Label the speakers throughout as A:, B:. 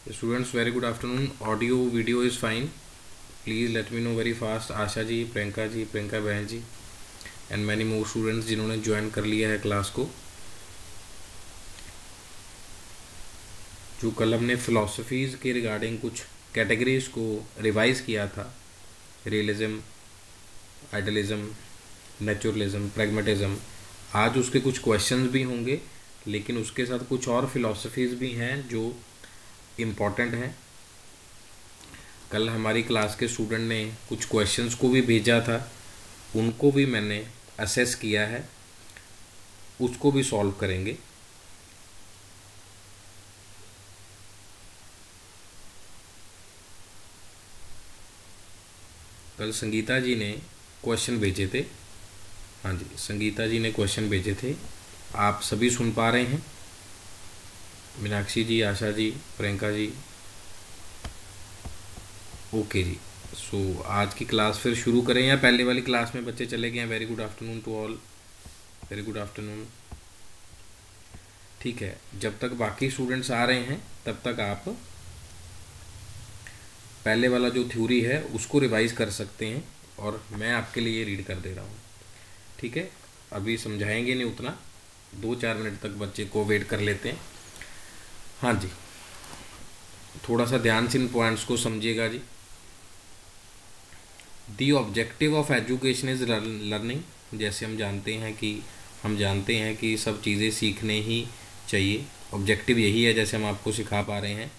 A: Students, very good afternoon. Audio, video is fine. Please let me know very fast. Asha ji, Priyanka बहन जी and many more students जिन्होंने join कर लिया है class को। जो कल हमने फिलोसफीज़ के रिगार्डिंग कुछ कैटेगरीज को रिवाइज किया था, रियलिज्म, आइडियलिज्म, नेचुरलिज्म, प्रैग्मेटिज्म, आज उसके कुछ क्वेश्चंस भी होंगे, लेकिन उसके साथ कुछ और फिलोसफीज़ भी हैं जो इम्पॉर्टेंट हैं। कल हमारी क्लास के स्टूडेंट ने कुछ क्वेश्चंस को भी भेजा था, उनको भी मैंने असेस किया है, उसको भी सॉल्व करेंगे। कल संगीता जी ने क्वेश्चन भेजे थे। हाँ जी, संगीता जी ने क्वेश्चन भेजे थे, आप सभी सुन पा रहे हैं? मीनाक्षी जी, आशा जी, प्रियंका जी, ओके जी। सो आज की क्लास फिर शुरू करें या पहले वाली क्लास में बच्चे चले गए हैं? Very good afternoon to all, very good afternoon. ठीक है, जब तक बाकी स्टूडेंट्स आ रहे हैं तब तक आप पहले वाला जो थ्योरी है उसको रिवाइज कर सकते हैं और मैं आपके लिए रीड कर दे रहा हूँ। ठीक है, अभी समझाएंगे नहीं उतना, 2-4 मिनट तक बच्चे को वेट कर लेते हैं। हाँ जी, थोड़ा सा ध्यान से इन पॉइंट्स को समझिएगा जी। The objective of education is learning. जैसे हम जानते हैं कि सब चीज़ें सीखने ही चाहिए, ऑब्जेक्टिव यही है जैसे हम आपको सिखा पा रहे हैं।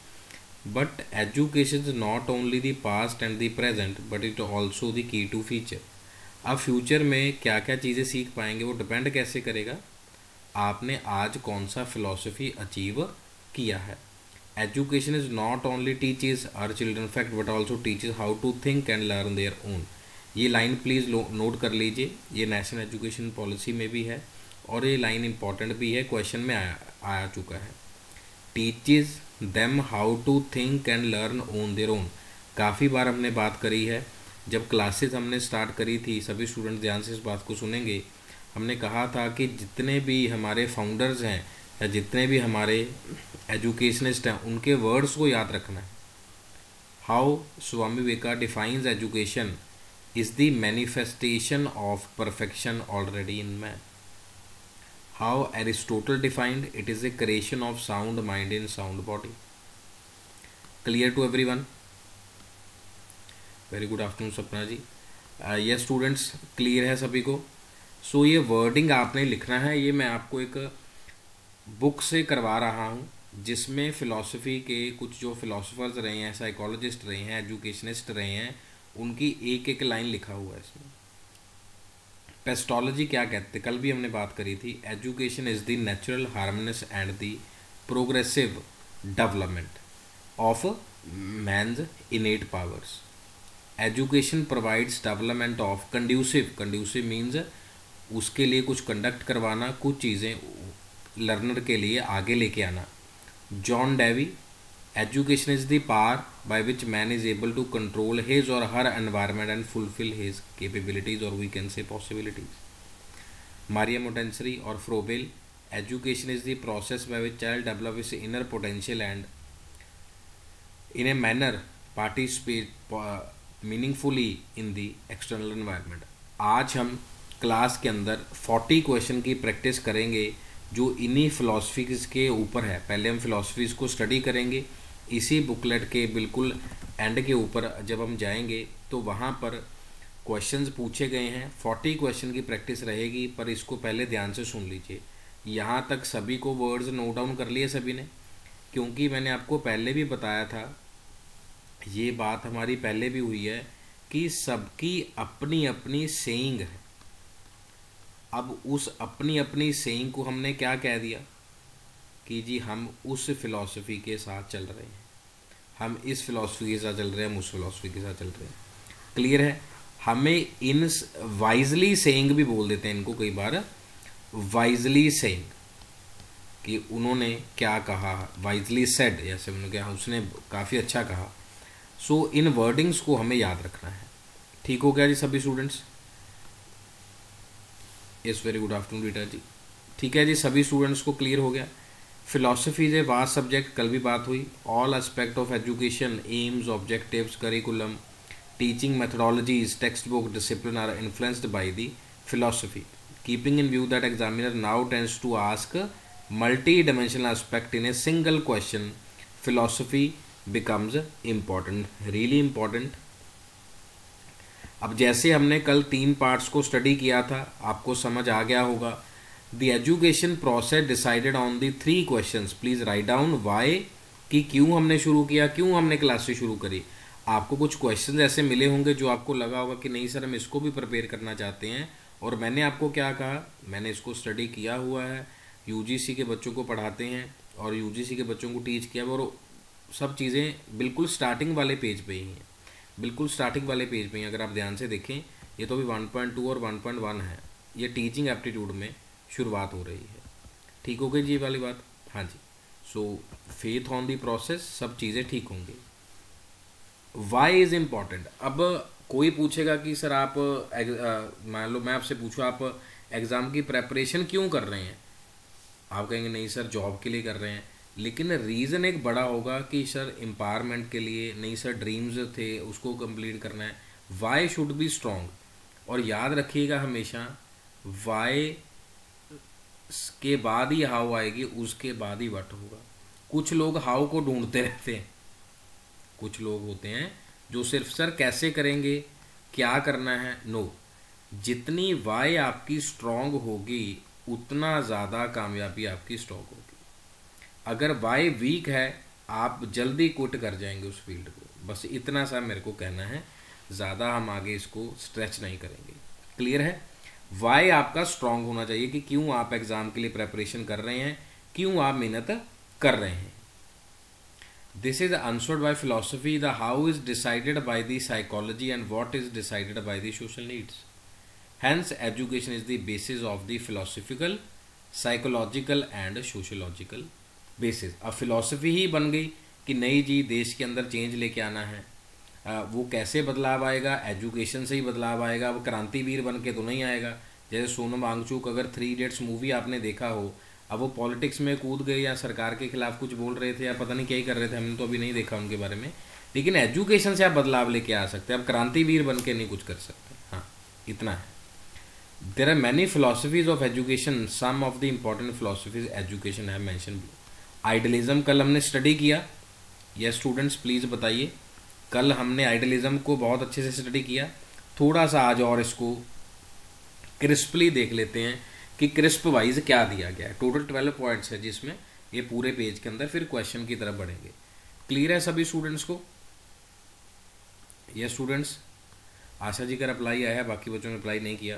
A: But education is not only the past and the present but it also the key to future. अब फ्यूचर में क्या क्या चीज़ें सीख पाएंगे वो डिपेंड कैसे करेगा, आपने आज कौन सा फिलॉसफी अचीव किया है। Education is not only teaches our children fact but also teaches how to think and learn their own. ये लाइन प्लीज़ नोट कर लीजिए, ये नेशनल एजुकेशन पॉलिसी में भी है और ये लाइन इंपॉर्टेंट भी है, क्वेश्चन में आ चुका है। Teaches them how to think and learn on their own. काफ़ी बार हमने बात करी है, जब क्लासेस हमने स्टार्ट करी थी, सभी स्टूडेंट ध्यान से इस बात को सुनेंगे। हमने कहा था कि जितने भी हमारे फाउंडर्स हैं या जितने भी हमारे एजुकेशनिस्ट हैं उनके वर्ड्स को याद रखना है। How Swami Vivekananda defines education is the manifestation of perfection already in man. How Aristotle defined it is a creation of sound mind in sound body. Clear to everyone? Very good afternoon Sapna ji. Yes students, clear है सभी को? सो ये wording आपने लिखना है, ये मैं आपको एक बुक से करवा रहा हूँ जिसमें फ़िलासफ़ी के कुछ जो फिलोसफर्स रहे हैं, साइकोलॉजिस्ट रहे हैं, एजुकेशनिस्ट रहे हैं, उनकी एक एक लाइन लिखा हुआ है इसमें। पेस्टोलॉजी क्या कहते, कल भी हमने बात करी थी। Education is the natural harmonious and the progressive development of man's innate powers. Education provides development of conducive means उसके लिए कुछ कंडक्ट करवाना, कुछ चीज़ें लर्नर के लिए आगे लेके आना। John Dewey, education is the power by which man is able to control his और her environment and fulfil his capabilities और we can say possibilities. Maria Montessori और Froebel, education is the process by which child develop his inner potential and in a manner participate meaningfully in the external environment. आज हम class के अंदर 40 question की practice करेंगे जो इन्हीं philosophies के ऊपर है। पहले हम फिलॉसफीज़ को स्टडी करेंगे, इसी बुकलेट के बिल्कुल एंड के ऊपर जब हम जाएंगे तो वहाँ पर क्वेश्चंस पूछे गए हैं। 40 क्वेश्चन की प्रैक्टिस रहेगी, पर इसको पहले ध्यान से सुन लीजिए। यहाँ तक सभी को वर्ड्स नोट डाउन कर लिए सभी ने? क्योंकि मैंने आपको पहले भी बताया था, ये बात हमारी पहले भी हुई है कि सबकी अपनी अपनी सेइंग है। अब उस अपनी अपनी सेइंग को हमने क्या कह दिया कि जी हम उस फिलॉसफी के साथ चल रहे हैं, हम इस फिलॉसफी के साथ चल रहे हैं, हम उस फिलॉसफी के साथ चल रहे हैं। क्लियर है? हमें इन वाइजली सेइंग भी बोल देते हैं इनको कई बार, वाइजली सेइंग कि उन्होंने क्या कहा, वाइजली सेड, जैसे उन्होंने कहा उसने काफ़ी अच्छा कहा। सो इन वर्डिंग्स को हमें याद रखना है। ठीक हो गया जी सभी students? Yes, very good afternoon बेटा जी। ठीक है जी, सभी स्टूडेंट्स को क्लियर हो गया? Philosophy is a vast subject, कल भी बात हुई. All aspect of education, AIIMS, objectives, curriculum, teaching methodologies, textbook, discipline are influenced by the philosophy. Keeping in view that examiner now tends to ask multi-dimensional aspect in a single question, philosophy becomes important, really important. अब जैसे हमने कल 3 parts को study किया था, आपको समझ आ गया होगा. The education process decided on the 3 questions. Please write down why, कि क्यों हमने शुरू किया, क्यों हमने क्लास से शुरू करी. आपको कुछ क्वेश्चंस ऐसे मिले होंगे जो आपको लगा होगा कि नहीं सर हम इसको भी प्रिपेयर करना चाहते हैं, और मैंने आपको क्या कहा, मैंने इसको स्टडी किया हुआ है, यूजीसी के बच्चों को पढ़ाते हैं और यूजीसी के बच्चों को टीच किया, और सब चीज़ें बिल्कुल स्टार्टिंग वाले पेज पे ही हैं, बिल्कुल स्टार्टिंग वाले पेज पे ही. अगर आप ध्यान से देखें, ये तो अभी 1.2 और 1.1 है, ये टीचिंग एप्टीट्यूड में शुरुआत हो रही है. ठीक हो गई जी ये वाली बात. हाँ जी. So faith on the process, सब चीज़ें ठीक होंगी. Why is important. अब कोई पूछेगा कि सर आप मान लो मैं आपसे पूछूँ आप एग्ज़ाम की प्रेपरेशन क्यों कर रहे हैं, आप कहेंगे नहीं सर जॉब के लिए कर रहे हैं. लेकिन रीज़न एक बड़ा होगा कि सर एम्पावरमेंट के लिए, नहीं सर ड्रीम्स थे उसको कंप्लीट करना है. Why should be strong. और याद रखिएगा हमेशा, वाई के बाद ही हाउ आएगी, उसके बाद ही वट होगा. कुछ लोग हाउ को ढूंढते रहते हैं, कुछ लोग होते हैं जो सिर्फ सर कैसे करेंगे, क्या करना है. नो, जितनी वाई आपकी स्ट्रॉन्ग होगी उतना ज़्यादा कामयाबी आपकी स्ट्रॉन्ग होगी. अगर वाई वीक है आप जल्दी क्विट कर जाएंगे उस फील्ड को. बस इतना सा मेरे को कहना है, ज़्यादा हम आगे इसको स्ट्रेच नहीं करेंगे. क्लियर है. वाई आपका स्ट्रॉन्ग होना चाहिए कि क्यों आप एग्ज़ाम के लिए प्रेपरेशन कर रहे हैं, क्यों आप मेहनत कर रहे हैं. This is answered by philosophy. The how is decided by the psychology and what is decided by the social needs. Hence, education is the basis of the philosophical, psychological and sociological basis. अब philosophy ही बन गई कि नहीं जी देश के अंदर change लेके आना है. वो कैसे बदलाव आएगा, एजुकेशन से ही बदलाव आएगा. अब क्रांतिवीर बन के तो नहीं आएगा. जैसे सोनम वांगचुक, अगर 3 इडियट्स मूवी आपने देखा हो, अब वो पॉलिटिक्स में कूद गए या सरकार के खिलाफ कुछ बोल रहे थे या पता नहीं क्या ही कर रहे थे, हमने तो अभी नहीं देखा उनके बारे में. लेकिन एजुकेशन से आप बदलाव लेके आ सकते हैं. अब क्रांतिवीर बन के नहीं कुछ कर सकते. हाँ, इतना है. There are many philosophies of education. Some of the important philosophies education है मेंशन. आइडियलिज्म कल हमने स्टडी किया. यस स्टूडेंट्स प्लीज़ बताइए, कल हमने आइडियलिज्म को बहुत अच्छे से स्टडी किया. थोड़ा सा आज और इसको क्रिस्पली देख लेते हैं कि क्रिस्प वाइज क्या दिया गया है. टोटल 12 पॉइंट्स है जिसमें ये पूरे पेज के अंदर, फिर क्वेश्चन की तरफ बढ़ेंगे. क्लियर है सभी स्टूडेंट्स को. ये स्टूडेंट्स, आशा जी का रिप्लाई आया है, बाकी बच्चों ने रिप्लाई नहीं किया.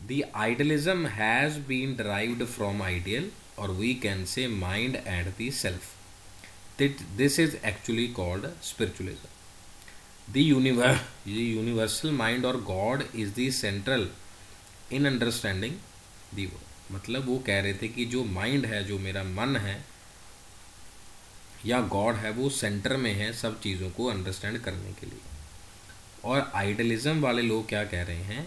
A: The idealism has been derived from ideal, और we can say mind and the self. This is actually called spiritualism. The universal mind और God is the central in understanding the. मतलब वो कह रहे थे कि जो माइंड है, जो मेरा मन है या गॉड है, वो सेंटर में है सब चीज़ों को अंडरस्टैंड करने के लिए. और आइडियलिज्म वाले लोग क्या कह रहे हैं,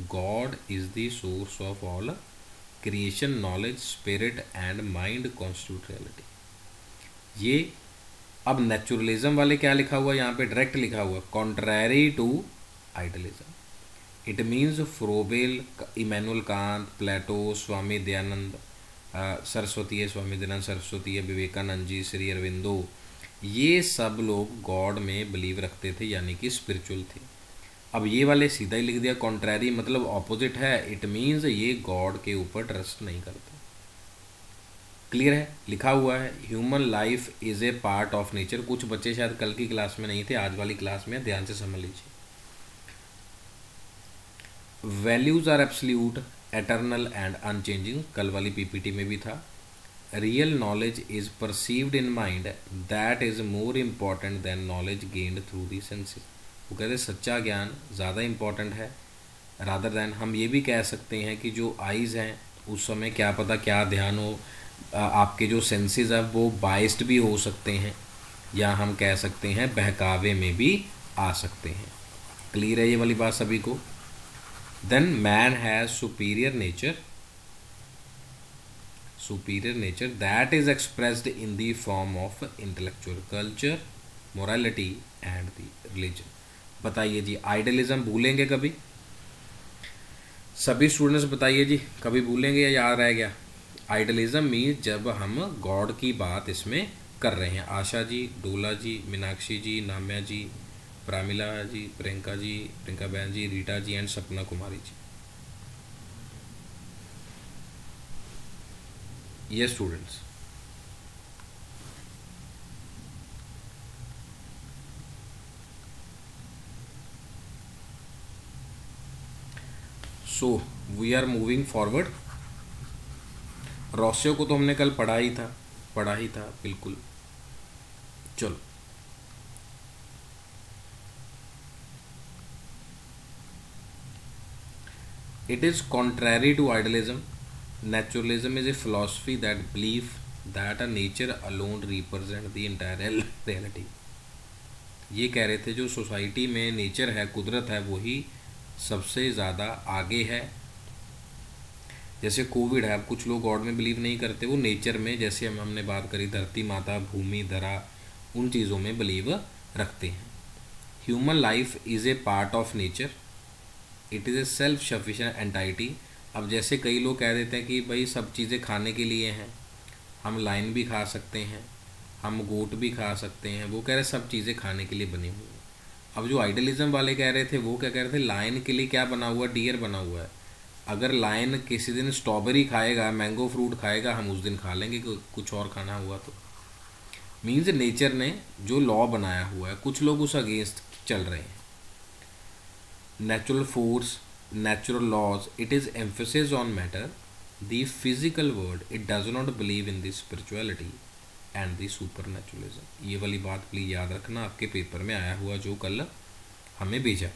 A: God is the source of all creation, knowledge, spirit and mind constitute reality. ये अब नेचुरलिज्म वाले क्या लिखा हुआ यहाँ पे, डायरेक्ट लिखा हुआ, contrary to idealism. It means Froebel, Immanuel Kant, Plato, Swami Dayanand Saraswati है, स्वामी दयानंद सरस्वती है, विवेकानंद जी, श्री अरविंदो, ये सब लोग गॉड में बिलीव रखते थे, यानी कि स्पिरिचुअल थे. अब ये वाले सीधा ही लिख दिया कॉन्ट्रैरी, मतलब ऑपोजिट है. इट मीन्स ये गॉड के ऊपर ट्रस्ट नहीं करते. क्लियर है. लिखा हुआ है human life is a part of nature. कुछ बच्चे शायद कल की क्लास में नहीं थे, आज वाली क्लास में ध्यान से समझ लीजिए. Values are absolute, eternal and unchanging, कल वाली पीपीटी में भी था. Real knowledge is perceived in mind, that is more important than knowledge gained through the senses. वो कहते हैं सच्चा ज्ञान ज़्यादा इम्पॉर्टेंट है रादर दैन. हम ये भी कह सकते हैं कि जो आइज़ हैं उस समय क्या पता क्या ध्यान हो, आपके जो सेंसेस हैं वो बाइस्ड भी हो सकते हैं, या हम कह सकते हैं बहकावे में भी आ सकते हैं. क्लियर है ये वाली बात सभी को. Then man has superior nature, superior nature that is expressed in the form of intellectual culture, morality and the religion. बताइए जी, आइडियलिज्म भूलेंगे कभी? सभी स्टूडेंट्स बताइए जी, कभी भूलेंगे या याद रह गया? आइडियलिज्म मीन्स जब हम गॉड की बात इसमें कर रहे हैं। आशा जी, डोला जी, मीनाक्षी जी, नाम्या जी, प्रामिला जी, प्रियंका जी, प्रियंका बहन जी, रीटा जी एंड सपना कुमारी जी। ये students, so we are moving forward. Rousseau को तो हमने कल पढ़ा ही था बिल्कुल। चलो, it is contrary to idealism. Naturalism is a philosophy that believe that a nature alone represent the entire reality. ये कह रहे थे जो सोसाइटी में नेचर है, कुदरत है, वही सबसे ज़्यादा आगे है। जैसे कोविड है, अब कुछ लोग गॉड में बिलीव नहीं करते, वो नेचर में, जैसे हमने बात करी धरती माता, भूमि, धरा, उन चीज़ों में बिलीव रखते हैं। Human life is a part of nature, it is A self sufficient entity. अब जैसे कई लोग कह देते हैं कि भाई सब चीज़ें खाने के लिए हैं, हम लाइन भी खा सकते हैं, हम गोट भी खा सकते हैं, वो कह रहे सब चीज़ें खाने के लिए बनी हुई हैं। अब जो आइडियलिज्म वाले कह रहे थे वो क्या कह रहे थे, लायन के लिए क्या बना हुआ, डियर बना हुआ है। अगर लायन किसी दिन स्ट्रॉबेरी खाएगा, मैंगो फ्रूट खाएगा, हम उस दिन खा लेंगे, कुछ और खाना हुआ तो। मीन्स नेचर ने जो लॉ बनाया हुआ है, कुछ लोग उस अगेंस्ट चल रहे हैं। Natural force, natural laws, it is emphasis on matter, the physical world, it does not believe in the spirituality and the supernaturalism। ये वाली बात प्लीज याद रखना, आपके पेपर में आया हुआ जो कल हमें भेजा।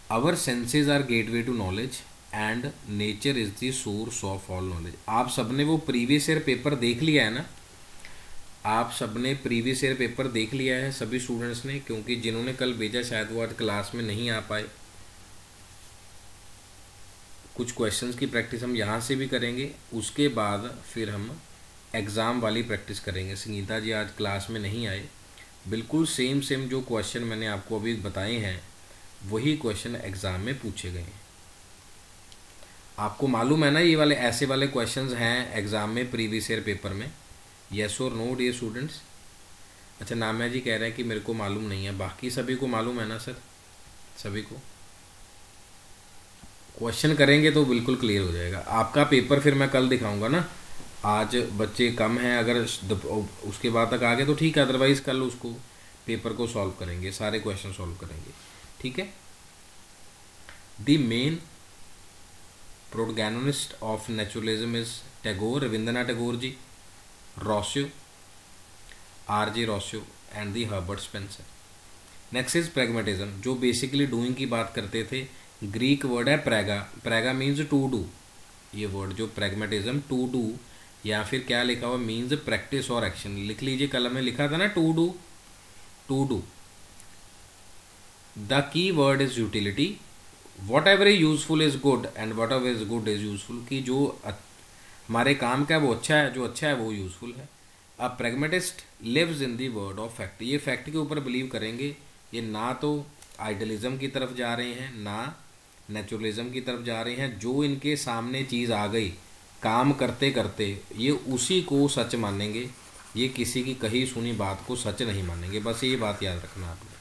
A: our senses are gateway to knowledge and nature is the source of all knowledge। आप सबने वो प्रीवियस ईयर पेपर देख लिया है ना? आप सबने प्रीवियस ईयर पेपर देख लिया है सभी स्टूडेंट्स ने, क्योंकि जिन्होंने कल भेजा शायद वो आज क्लास में नहीं आ पाए। कुछ क्वेश्चंस की प्रैक्टिस हम यहाँ से भी करेंगे, उसके बाद फिर हम एग्ज़ाम वाली प्रैक्टिस करेंगे। संगीता जी आज क्लास में नहीं आए, बिल्कुल सेम जो क्वेश्चन मैंने आपको अभी बताए हैं वही क्वेश्चन एग्ज़ाम में पूछे गए हैं। आपको मालूम है ना ये वाले ऐसे वाले क्वेश्चंस हैं एग्ज़ाम में प्रीवियस ईयर पेपर में? येस और नो डियर स्टूडेंट्स? अच्छा, नाम्या जी कह रहे हैं कि मेरे को मालूम नहीं है, बाकी सभी को मालूम है ना सर? सभी को क्वेश्चन करेंगे तो बिल्कुल क्लियर हो जाएगा आपका पेपर। फिर मैं कल दिखाऊंगा ना, आज बच्चे कम हैं, अगर उसके बाद तक आ गए तो ठीक है, अदरवाइज़ कल उसको पेपर को सॉल्व करेंगे, सारे क्वेश्चन सॉल्व करेंगे, ठीक है। The main protagonist of naturalism is Tagore, Rabindranath Tagore ji, Rousseau, R.J. Rousseau and the Herbert Spencer. Next is pragmatism, जो बेसिकली डूइंग की बात करते थे। ग्रीक वर्ड है pragma, pragma means to do. ये वर्ड जो प्रैग्मेटिज्म, टू डू, या फिर क्या लिखा हुआ, मीन्स प्रैक्टिस और एक्शन। लिख लीजिए, कलम में लिखा था ना to do, to do. The keyword is utility, whatever is useful is good and whatever is good is useful. कि जो हमारे काम का है वो अच्छा है, जो अच्छा है वो यूजफुल है। A pragmatist lives in the world of fact, ये फैक्ट के ऊपर बिलीव करेंगे। ये ना तो आइडियलिज्म की तरफ जा रहे हैं ना नेचुरलिज्म की तरफ जा रहे हैं। जो इनके सामने चीज़ आ गई काम करते करते ये उसी को सच मानेंगे, ये किसी की कही सुनी बात को सच नहीं मानेंगे। बस ये बात याद रखना आपने,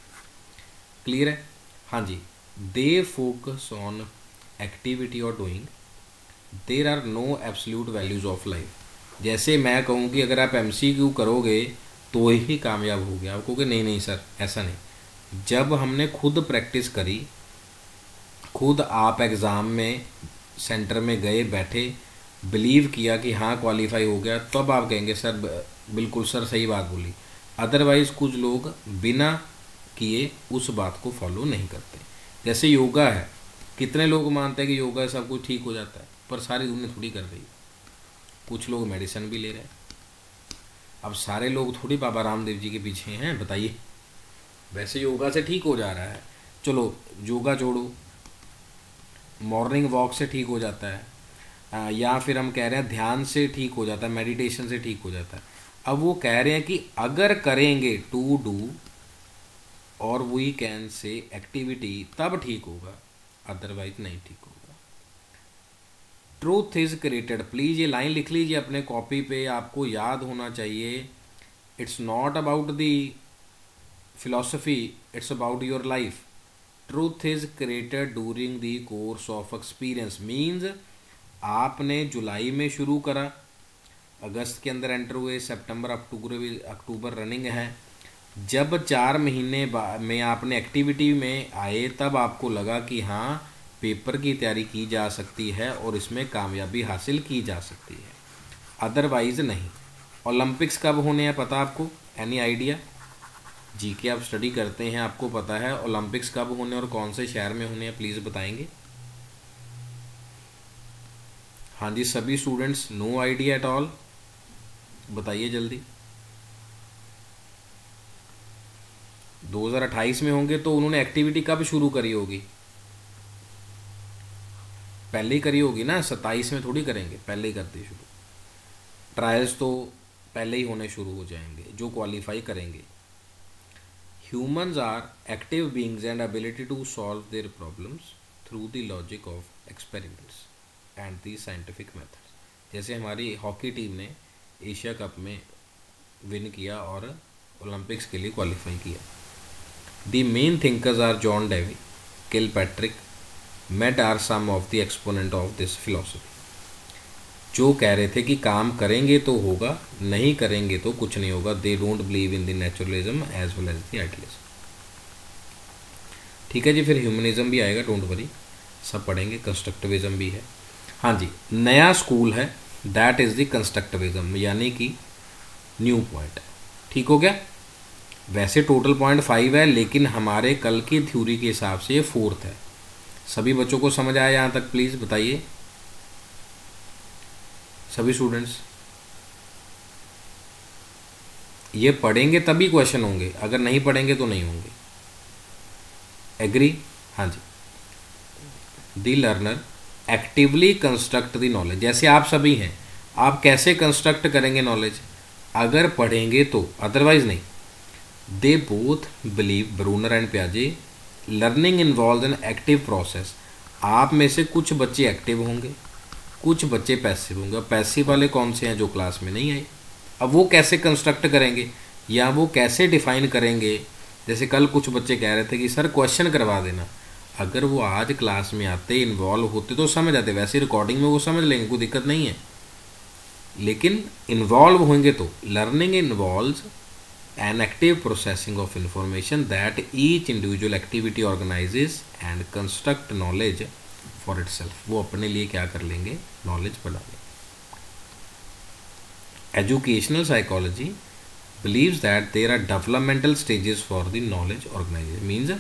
A: क्लियर है? हाँ जी। दे फोकस ऑन एक्टिविटी और doing, there are no absolute values of life. जैसे मैं कहूँ कि अगर आप MCQ करोगे तो ही कामयाब हो गया, आप कहोगे नहीं नहीं सर ऐसा नहीं। जब हमने खुद प्रैक्टिस करी, खुद आप एग्ज़ाम में सेंटर में गए, बैठे, बिलीव किया कि हाँ क्वालिफाई हो गया, तब आप कहेंगे सर बिल्कुल सर सही बात बोली। अदरवाइज़ कुछ लोग बिना किए उस बात को फॉलो नहीं करते। जैसे योगा है, कितने लोग मानते हैं कि योगा से सब कुछ ठीक हो जाता है, पर सारी दुनिया थोड़ी कर रही है। कुछ लोग मेडिसिन भी ले रहे हैं। अब सारे लोग थोड़ी बाबा रामदेव जी के पीछे हैं, बताइए। वैसे योगा से ठीक हो जा रहा है, चलो योगा छोड़ो, मॉर्निंग वॉक से ठीक हो जाता है। या फिर हम कह रहे हैं ध्यान से ठीक हो जाता है, मेडिटेशन से ठीक हो जाता है। अब वो कह रहे हैं कि अगर करेंगे टू डू और वी कैन से एक्टिविटी तब ठीक होगा, अदरवाइज नहीं ठीक होगा। ट्रूथ इज क्रिएटेड, प्लीज़ ये लाइन लिख लीजिए अपने कॉपी पे, आपको याद होना चाहिए। It's not about the philosophy, it's about your life. Truth is created during the course of experience means आपने जुलाई में शुरू करा, अगस्त के अंदर एंटर हुए, सितंबर अक्टूबर रनिंग है। जब 4 महीने में आपने एक्टिविटी में आए तब आपको लगा कि हाँ पेपर की तैयारी की जा सकती है और इसमें कामयाबी हासिल की जा सकती है, अदरवाइज नहीं। ओलंपिक्स कब होने हैं पता आपको? Any idea? जी के आप स्टडी करते हैं, आपको पता है ओलंपिक्स कब होने और कौन से शहर में होने हैं, प्लीज़ बताएंगे। हाँ जी, सभी students no idea at all, बताइए जल्दी। 2028 में होंगे तो उन्होंने एक्टिविटी कब शुरू करी होगी? पहले ही करी होगी ना, 27 में थोड़ी करेंगे, पहले ही करते शुरू। ट्रायल्स तो पहले ही होने शुरू हो जाएंगे जो क्वालिफाई करेंगे। Humans are active beings and ability to solve their problems through the logic of experiments and the scientific method. जैसे हमारी हॉकी टीम ने एशिया कप में विन किया और ओलंपिक्स के लिए क्वालिफाई किया। The main thinkers are John Dewey, Kilpatrick, Mead are some of the exponent of this philosophy. जो कह रहे थे कि काम करेंगे तो होगा, नहीं करेंगे तो कुछ नहीं होगा। They don't believe in the naturalism as well as the idealism. ठीक है जी, फिर ह्यूमनिज्म भी आएगा, डोंट वरी, सब पढ़ेंगे। कंस्ट्रक्टिविज्म भी है। हाँ जी, नया स्कूल है, दैट इज़ द कंस्ट्रक्टिविज्म, यानी कि न्यू पॉइंट। ठीक हो गया। वैसे टोटल पॉइंट 5 है, लेकिन हमारे कल की थ्योरी के हिसाब से ये 4th है। सभी बच्चों को समझ आया यहाँ तक? प्लीज़ बताइए सभी स्टूडेंट्स। ये पढ़ेंगे तभी क्वेश्चन होंगे, अगर नहीं पढ़ेंगे तो नहीं होंगे। एग्री? हाँ जी। The learner actively construct the knowledge. जैसे आप सभी हैं, आप कैसे कंस्ट्रक्ट करेंगे नॉलेज? अगर पढ़ेंगे तो, अदरवाइज नहीं। They both believe, Bruner and पियाजे, learning involve an active process. आप में से कुछ बच्चे एक्टिव होंगे, कुछ बच्चे पैसिव होंगे। पैसिव वाले कौन से हैं? जो क्लास में नहीं आए। अब वो कैसे कंस्ट्रक्ट करेंगे या वो कैसे डिफाइन करेंगे? जैसे कल कुछ बच्चे कह रहे थे कि सर क्वेश्चन करवा देना। अगर वो आज क्लास में आते, इन्वॉल्व होते तो समझ आते, वैसे रिकॉर्डिंग में वो समझ लेंगे, कोई दिक्कत नहीं है। लेकिन इन्वॉल्व होंगे तो learning involves an active processing of information that each individual activity organises and construct knowledge for itself. वो अपने लिए क्या कर लेंगे? नॉलेज बना लेंगे। Educational psychology believes that there are developmental stages for the knowledge organization। Means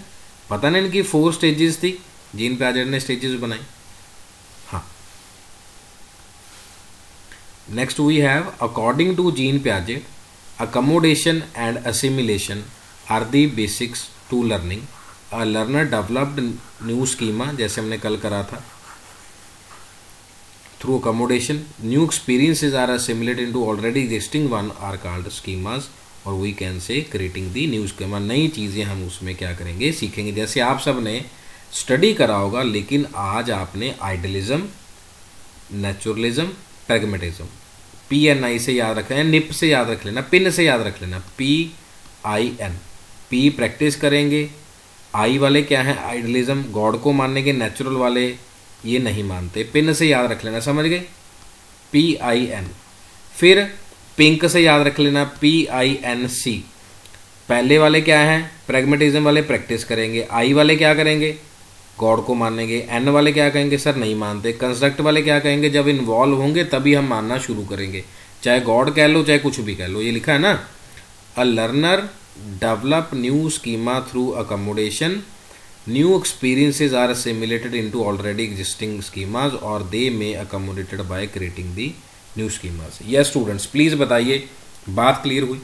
A: पता नहीं इनकी 4 स्टेजेस थी, जीन पियाजेट ने स्टेजेस बनाई। हाँ, next we have according to Jean Piaget, accommodation and assimilation are the basics to learning। A learner developed new schema, जैसे हमने कल करा था, through accommodation। New experiences are assimilated into already existing one are called schemas, और we can say creating the new schema। नई चीज़ें हम उसमें क्या करेंगे? सीखेंगे। जैसे आप सब ने स्टडी करा होगा, लेकिन आज आपने आइडियलिज्म, नेचुरलिज्म, प्रैग्मेटिज्म, PNI से याद रख लेना, निप से याद रख लेना, पिन से याद रख लेना, PIN। P प्रैक्टिस करेंगे, I वाले क्या है? आइडियलिज्म, गॉड को मानने के। नेचुरल वाले ये नहीं मानते, पिन से याद रख लेना, समझ गए? PIN। फिर पिंक से याद रख लेना, PINC। पहले वाले क्या हैं? प्रैग्मेटिज्म वाले प्रैक्टिस करेंगे, I वाले क्या करेंगे? गॉड को मानेंगे। N वाले क्या कहेंगे? सर नहीं मानते। कंस्ट्रक्ट वाले क्या कहेंगे? जब इन्वॉल्व होंगे तभी हम मानना शुरू करेंगे, चाहे गॉड कह लो चाहे कुछ भी कह लो। ये लिखा है ना, a learner develop new schema through accommodation. New experiences are assimilated into already existing schemas or they may accommodated by creating the new schemas। Yes students, please बताइए, बात क्लियर हुई?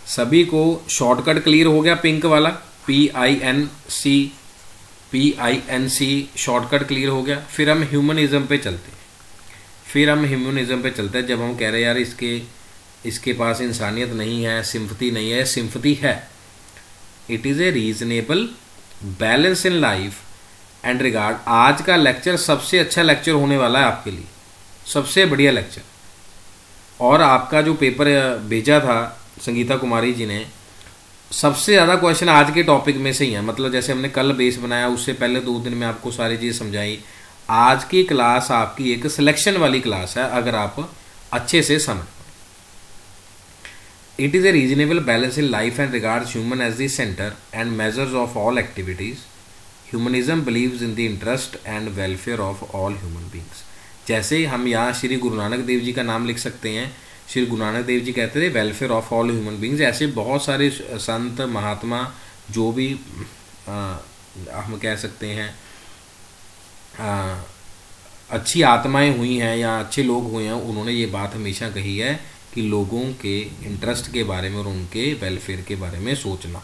A: सभी को शॉर्टकट क्लियर हो गया, पिंक वाला PINC shortcut clear हो गया। फिर हम ह्यूमनिज्म पे चलते हैं। जब हम कह रहे हैं यार इसके पास इंसानियत नहीं है, सिंपथी नहीं है, सिंपथी है। It is a reasonable balance in life and regard. आज का लेक्चर सबसे अच्छा लेक्चर होने वाला है आपके लिए, सबसे बढ़िया लेक्चर। और आपका जो पेपर भेजा था संगीता कुमारी जी ने, सबसे ज़्यादा क्वेश्चन आज के टॉपिक में से ही है। मतलब जैसे हमने कल बेस बनाया, उससे पहले 2 दिन में आपको सारी चीज़ समझाई। आज की क्लास आपकी एक सिलेक्शन वाली क्लास है, अगर आप अच्छे से समझ। It is a reasonable balance in life and regards human as the centre and measures of all activities. Humanism believes in the interest and welfare of all human beings. जैसे हम यहाँ श्री गुरु नानक देव जी का नाम लिख सकते हैं। श्री गुरु नानक देव जी कहते थे welfare of all human beings. ऐसे बहुत सारे संत महात्मा जो भी हम कह सकते हैं अच्छी आत्माएं हुई हैं या अच्छे लोग हुए हैं, उन्होंने ये बात हमेशा कही है कि लोगों के इंटरेस्ट के बारे में और उनके वेलफेयर के बारे में सोचना।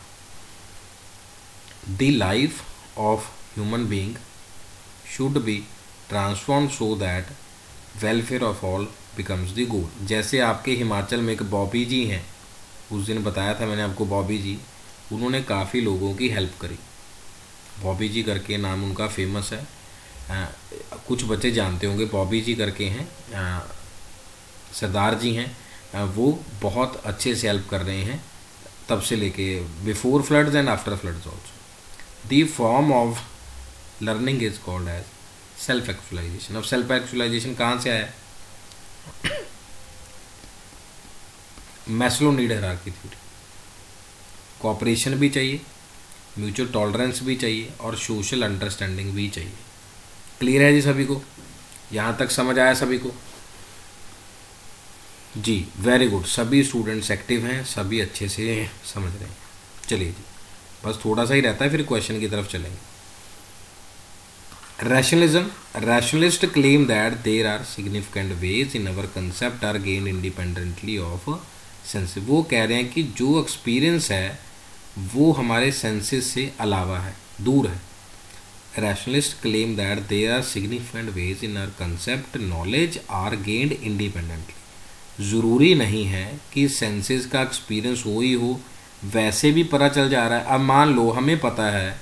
A: The life of human being should be transform so that welfare of all becomes the goal. जैसे आपके हिमाचल में एक बॉबी जी हैं, उस दिन बताया था मैंने आपको, बॉबी जी, उन्होंने काफ़ी लोगों की हेल्प करी। बॉबी जी करके नाम उनका फेमस है। कुछ बच्चे जानते होंगे, बॉबी जी करके हैं, सरदार जी हैं, वो बहुत अच्छे से हेल्प कर रहे हैं तब से लेके before floods and after floods also. The form of learning is called as self actualisation. अब सेल्फ एक्चुअलाइजेशन कहाँ से आया? Maslow need hierarchy theory. Cooperation भी चाहिए, म्यूचुअल टॉलरेंस भी चाहिए और सोशल अंडरस्टैंडिंग भी चाहिए। क्लियर है जी सभी को? यहाँ तक समझ आया सभी को? जी वेरी गुड, सभी स्टूडेंट्स एक्टिव हैं, सभी अच्छे से समझ रहे हैं। चलिए जी, बस थोड़ा सा ही रहता है, फिर क्वेश्चन की तरफ चलेंगे। Rationalists claim that there are significant ways in our concept are gained independently of senses। वो कह रहे हैं कि जो एक्सपीरियंस है वो हमारे सेंसेस से अलावा है, दूर है। Rationalists claim that there are significant ways in our concept knowledge are gained independently। ज़रूरी नहीं है कि सेंसेस का एक्सपीरियंस हो ही हो, वैसे भी पता चल जा रहा है। अब मान लो हमें पता है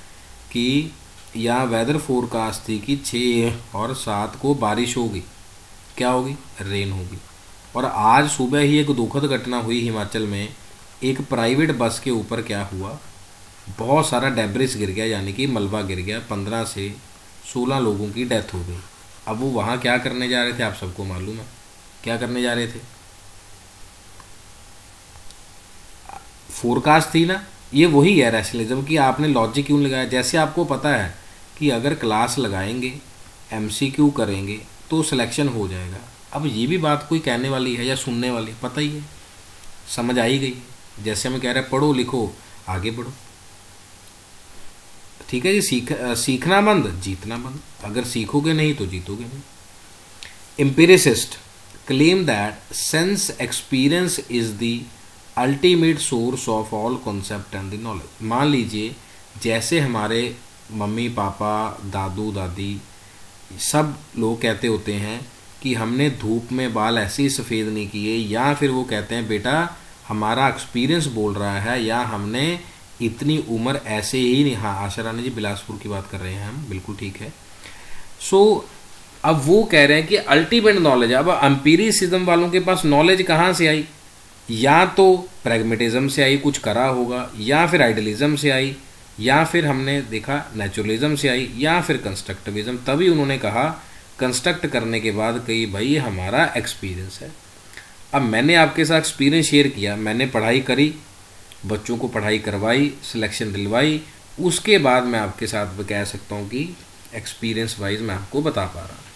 A: कि यहाँ वेदर फोरकास्ट थी कि 6 और 7 को बारिश होगी, क्या होगी? रेन होगी। और आज सुबह ही एक दुखद घटना हुई हिमाचल में। एक प्राइवेट बस के ऊपर क्या हुआ, बहुत सारा डेब्रिस गिर गया, यानी कि मलबा गिर गया। 15 से 16 लोगों की डेथ हो गई। अब वो वहाँ क्या करने जा रहे थे, आप सबको मालूम है क्या करने जा रहे थे? फोरकास्ट थी ना। ये वही है रैशनलिज्म की। आपने लॉजिक क्यों लगाया? जैसे आपको पता है कि अगर क्लास लगाएंगे, MCQ करेंगे तो सिलेक्शन हो जाएगा। अब ये भी बात कोई कहने वाली है या सुनने वाली, पता ही है, समझ आई गई। जैसे हम कह रहे हैं पढ़ो लिखो आगे बढ़ो, ठीक है जी। सीखना बंद, जीतना बंद। अगर सीखोगे नहीं तो जीतोगे नहीं। Empiricist claim that sense experience is the ultimate source of all concept and the knowledge. मान लीजिए जैसे हमारे मम्मी पापा दादू दादी सब लोग कहते होते हैं कि हमने धूप में बाल ऐसे ही सफ़ेद नहीं किए, या फिर वो कहते हैं बेटा हमारा एक्सपीरियंस बोल रहा है, या हमने इतनी उम्र ऐसे ही नहीं। हाँ आशा रानी जी बिलासपुर की बात कर रहे हैं हम, बिल्कुल ठीक है। सो अब वो कह रहे हैं कि अल्टीमेट नॉलेज। अब एम्पिरिसिज्म वालों के पास नॉलेज कहाँ से आई? या तो प्रैग्मेटिज्म से आई, कुछ करा होगा, या फिर आइडियलिज्म से आई, या फिर हमने देखा नेचुरलिज्म से आई, या फिर कंस्ट्रक्टिविज्म। तभी उन्होंने कहा कंस्ट्रक्ट करने के बाद कही भाई हमारा एक्सपीरियंस है। अब मैंने आपके साथ एक्सपीरियंस शेयर किया, मैंने पढ़ाई करी, बच्चों को पढ़ाई करवाई, सिलेक्शन दिलवाई, उसके बाद मैं आपके साथ कह सकता हूँ कि एक्सपीरियंस वाइज मैं आपको बता पा रहा हूँ।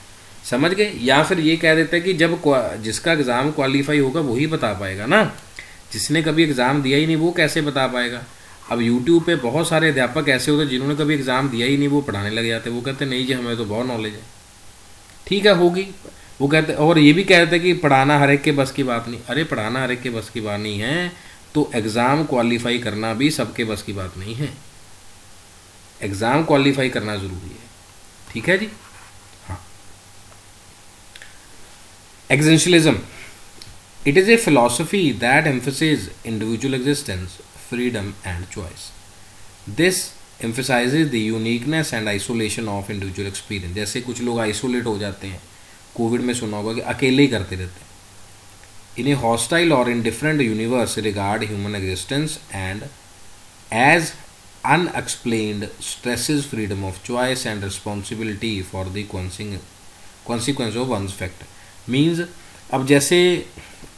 A: समझ गए? या फिर ये कह देते हैं कि जब जिसका एग्ज़ाम क्वालिफाई होगा वही बता पाएगा ना, जिसने कभी एग्ज़ाम दिया ही नहीं वो कैसे बता पाएगा। अब YouTube पे बहुत सारे अध्यापक ऐसे होते हैं जिन्होंने कभी एग्ज़ाम दिया ही नहीं, वो पढ़ाने लग जाते। वो कहते नहीं जी हमें तो बहुत नॉलेज है। ठीक है होगी, वो कहते, और ये भी कहते हैं कि पढ़ाना हर एक के बस की बात नहीं। अरे पढ़ाना हर एक के बस की बात नहीं है, तो एग्ज़ाम क्वालिफाई करना भी सबके बस की बात नहीं है, एग्ज़ाम क्वालिफाई करना ज़रूरी है। ठीक है जी। हाँ, existentialism, it is a philosophy that emphasize individual existence, freedom and choice. This emphasizes the uniqueness and isolation of individual experience। जैसे कुछ लोग आइसोलेट हो जाते हैं, कोविड में सुना होगा कि अकेले ही करते रहते हैं। इन ए हॉस्टाइल और indifferent universe regard human existence and as unexplained stresses freedom of choice and responsibility for the consequence of one's fact. Means अब जैसे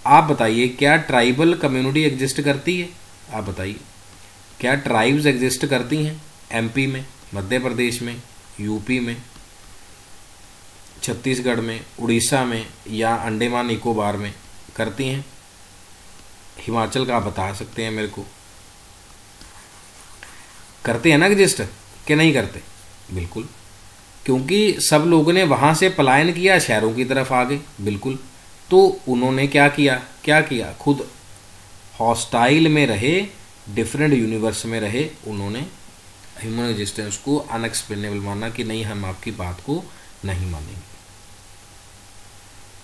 A: आप बताइए, क्या ट्राइबल कम्युनिटी एग्जिस्ट करती है? आप बताइए, क्या ट्राइब्स एग्जिस्ट करती हैं एमपी में, मध्य प्रदेश में, यूपी में, छत्तीसगढ़ में, उड़ीसा में या अंडमान निकोबार में करती हैं? हिमाचल का आप बता सकते हैं मेरे को, करते हैं ना एग्जिस्ट कि नहीं करते? बिल्कुल, क्योंकि सब लोगों ने वहाँ से पलायन किया, शहरों की तरफ आ गए। बिल्कुल, तो उन्होंने क्या किया, खुद हॉस्टाइल में रहे, डिफरेंट यूनिवर्स में रहे, उन्होंने ह्यूमन एग्जिस्टेंस को अनएक्सप्लेनेबल माना कि नहीं, हम आपकी बात को नहीं मानेंगे।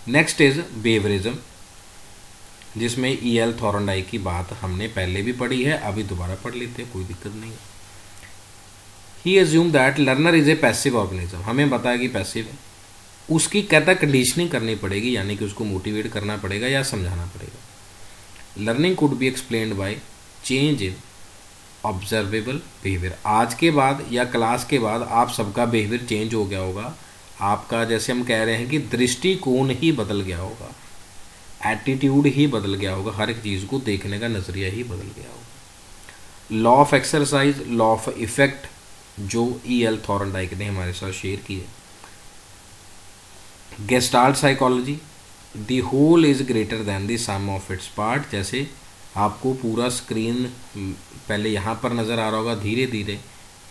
A: नेक्स्ट इज बिहेवियरिज्म, जिसमें E.L. थॉर्नडाइक की बात हमने पहले भी पढ़ी है, अभी दोबारा पढ़ लेते हैं, कोई दिक्कत नहीं है। He assume that learner is a passive organism, हमें बताया कि पैसिव है, उसकी कहता कंडीशनिंग करनी पड़ेगी, यानी कि उसको मोटिवेट करना पड़ेगा या समझाना पड़ेगा। Learning could be explained by change in observable behaviour. आज के बाद या क्लास के बाद आप सबका बिहेवियर चेंज हो गया होगा, आपका जैसे हम कह रहे हैं कि दृष्टिकोण ही बदल गया होगा, एटीट्यूड ही बदल गया होगा, हर एक चीज़ को देखने का नज़रिया ही बदल गया होगा। Law of exercise, law of effect, जो E.L. थॉर्नडाइक ने हमारे साथ शेयर की है। Gestalt psychology, the whole is greater than the sum of its part. जैसे आपको पूरा स्क्रीन पहले यहाँ पर नज़र आ रहा होगा, धीरे धीरे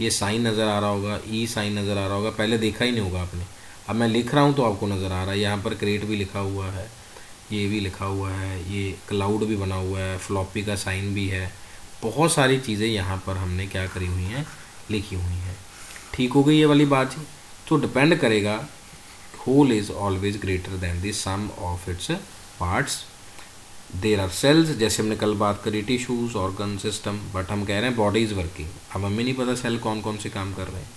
A: ये साइन नज़र आ रहा होगा, ई साइन नज़र आ रहा होगा, पहले देखा ही नहीं होगा आपने, अब मैं लिख रहा हूँ तो आपको नज़र आ रहा है। यहाँ पर क्रेट भी लिखा हुआ है, ये भी लिखा हुआ है, ये क्लाउड भी बना हुआ है, फ्लॉपी का साइन भी है, बहुत सारी चीज़ें यहाँ पर हमने क्या करी हुई हैं, लिखी हुई हैं। ठीक हो गई ये वाली बात जी। तो डिपेंड करेगा, whole is always greater than the sum of its parts. There are cells, जैसे हमने कल बात करी टिश्यूज, ऑर्गन सिस्टम, बट हम कह रहे हैं बॉडी इज़ वर्किंग, अब हमें नहीं पता सेल कौन कौन से काम कर रहे हैं।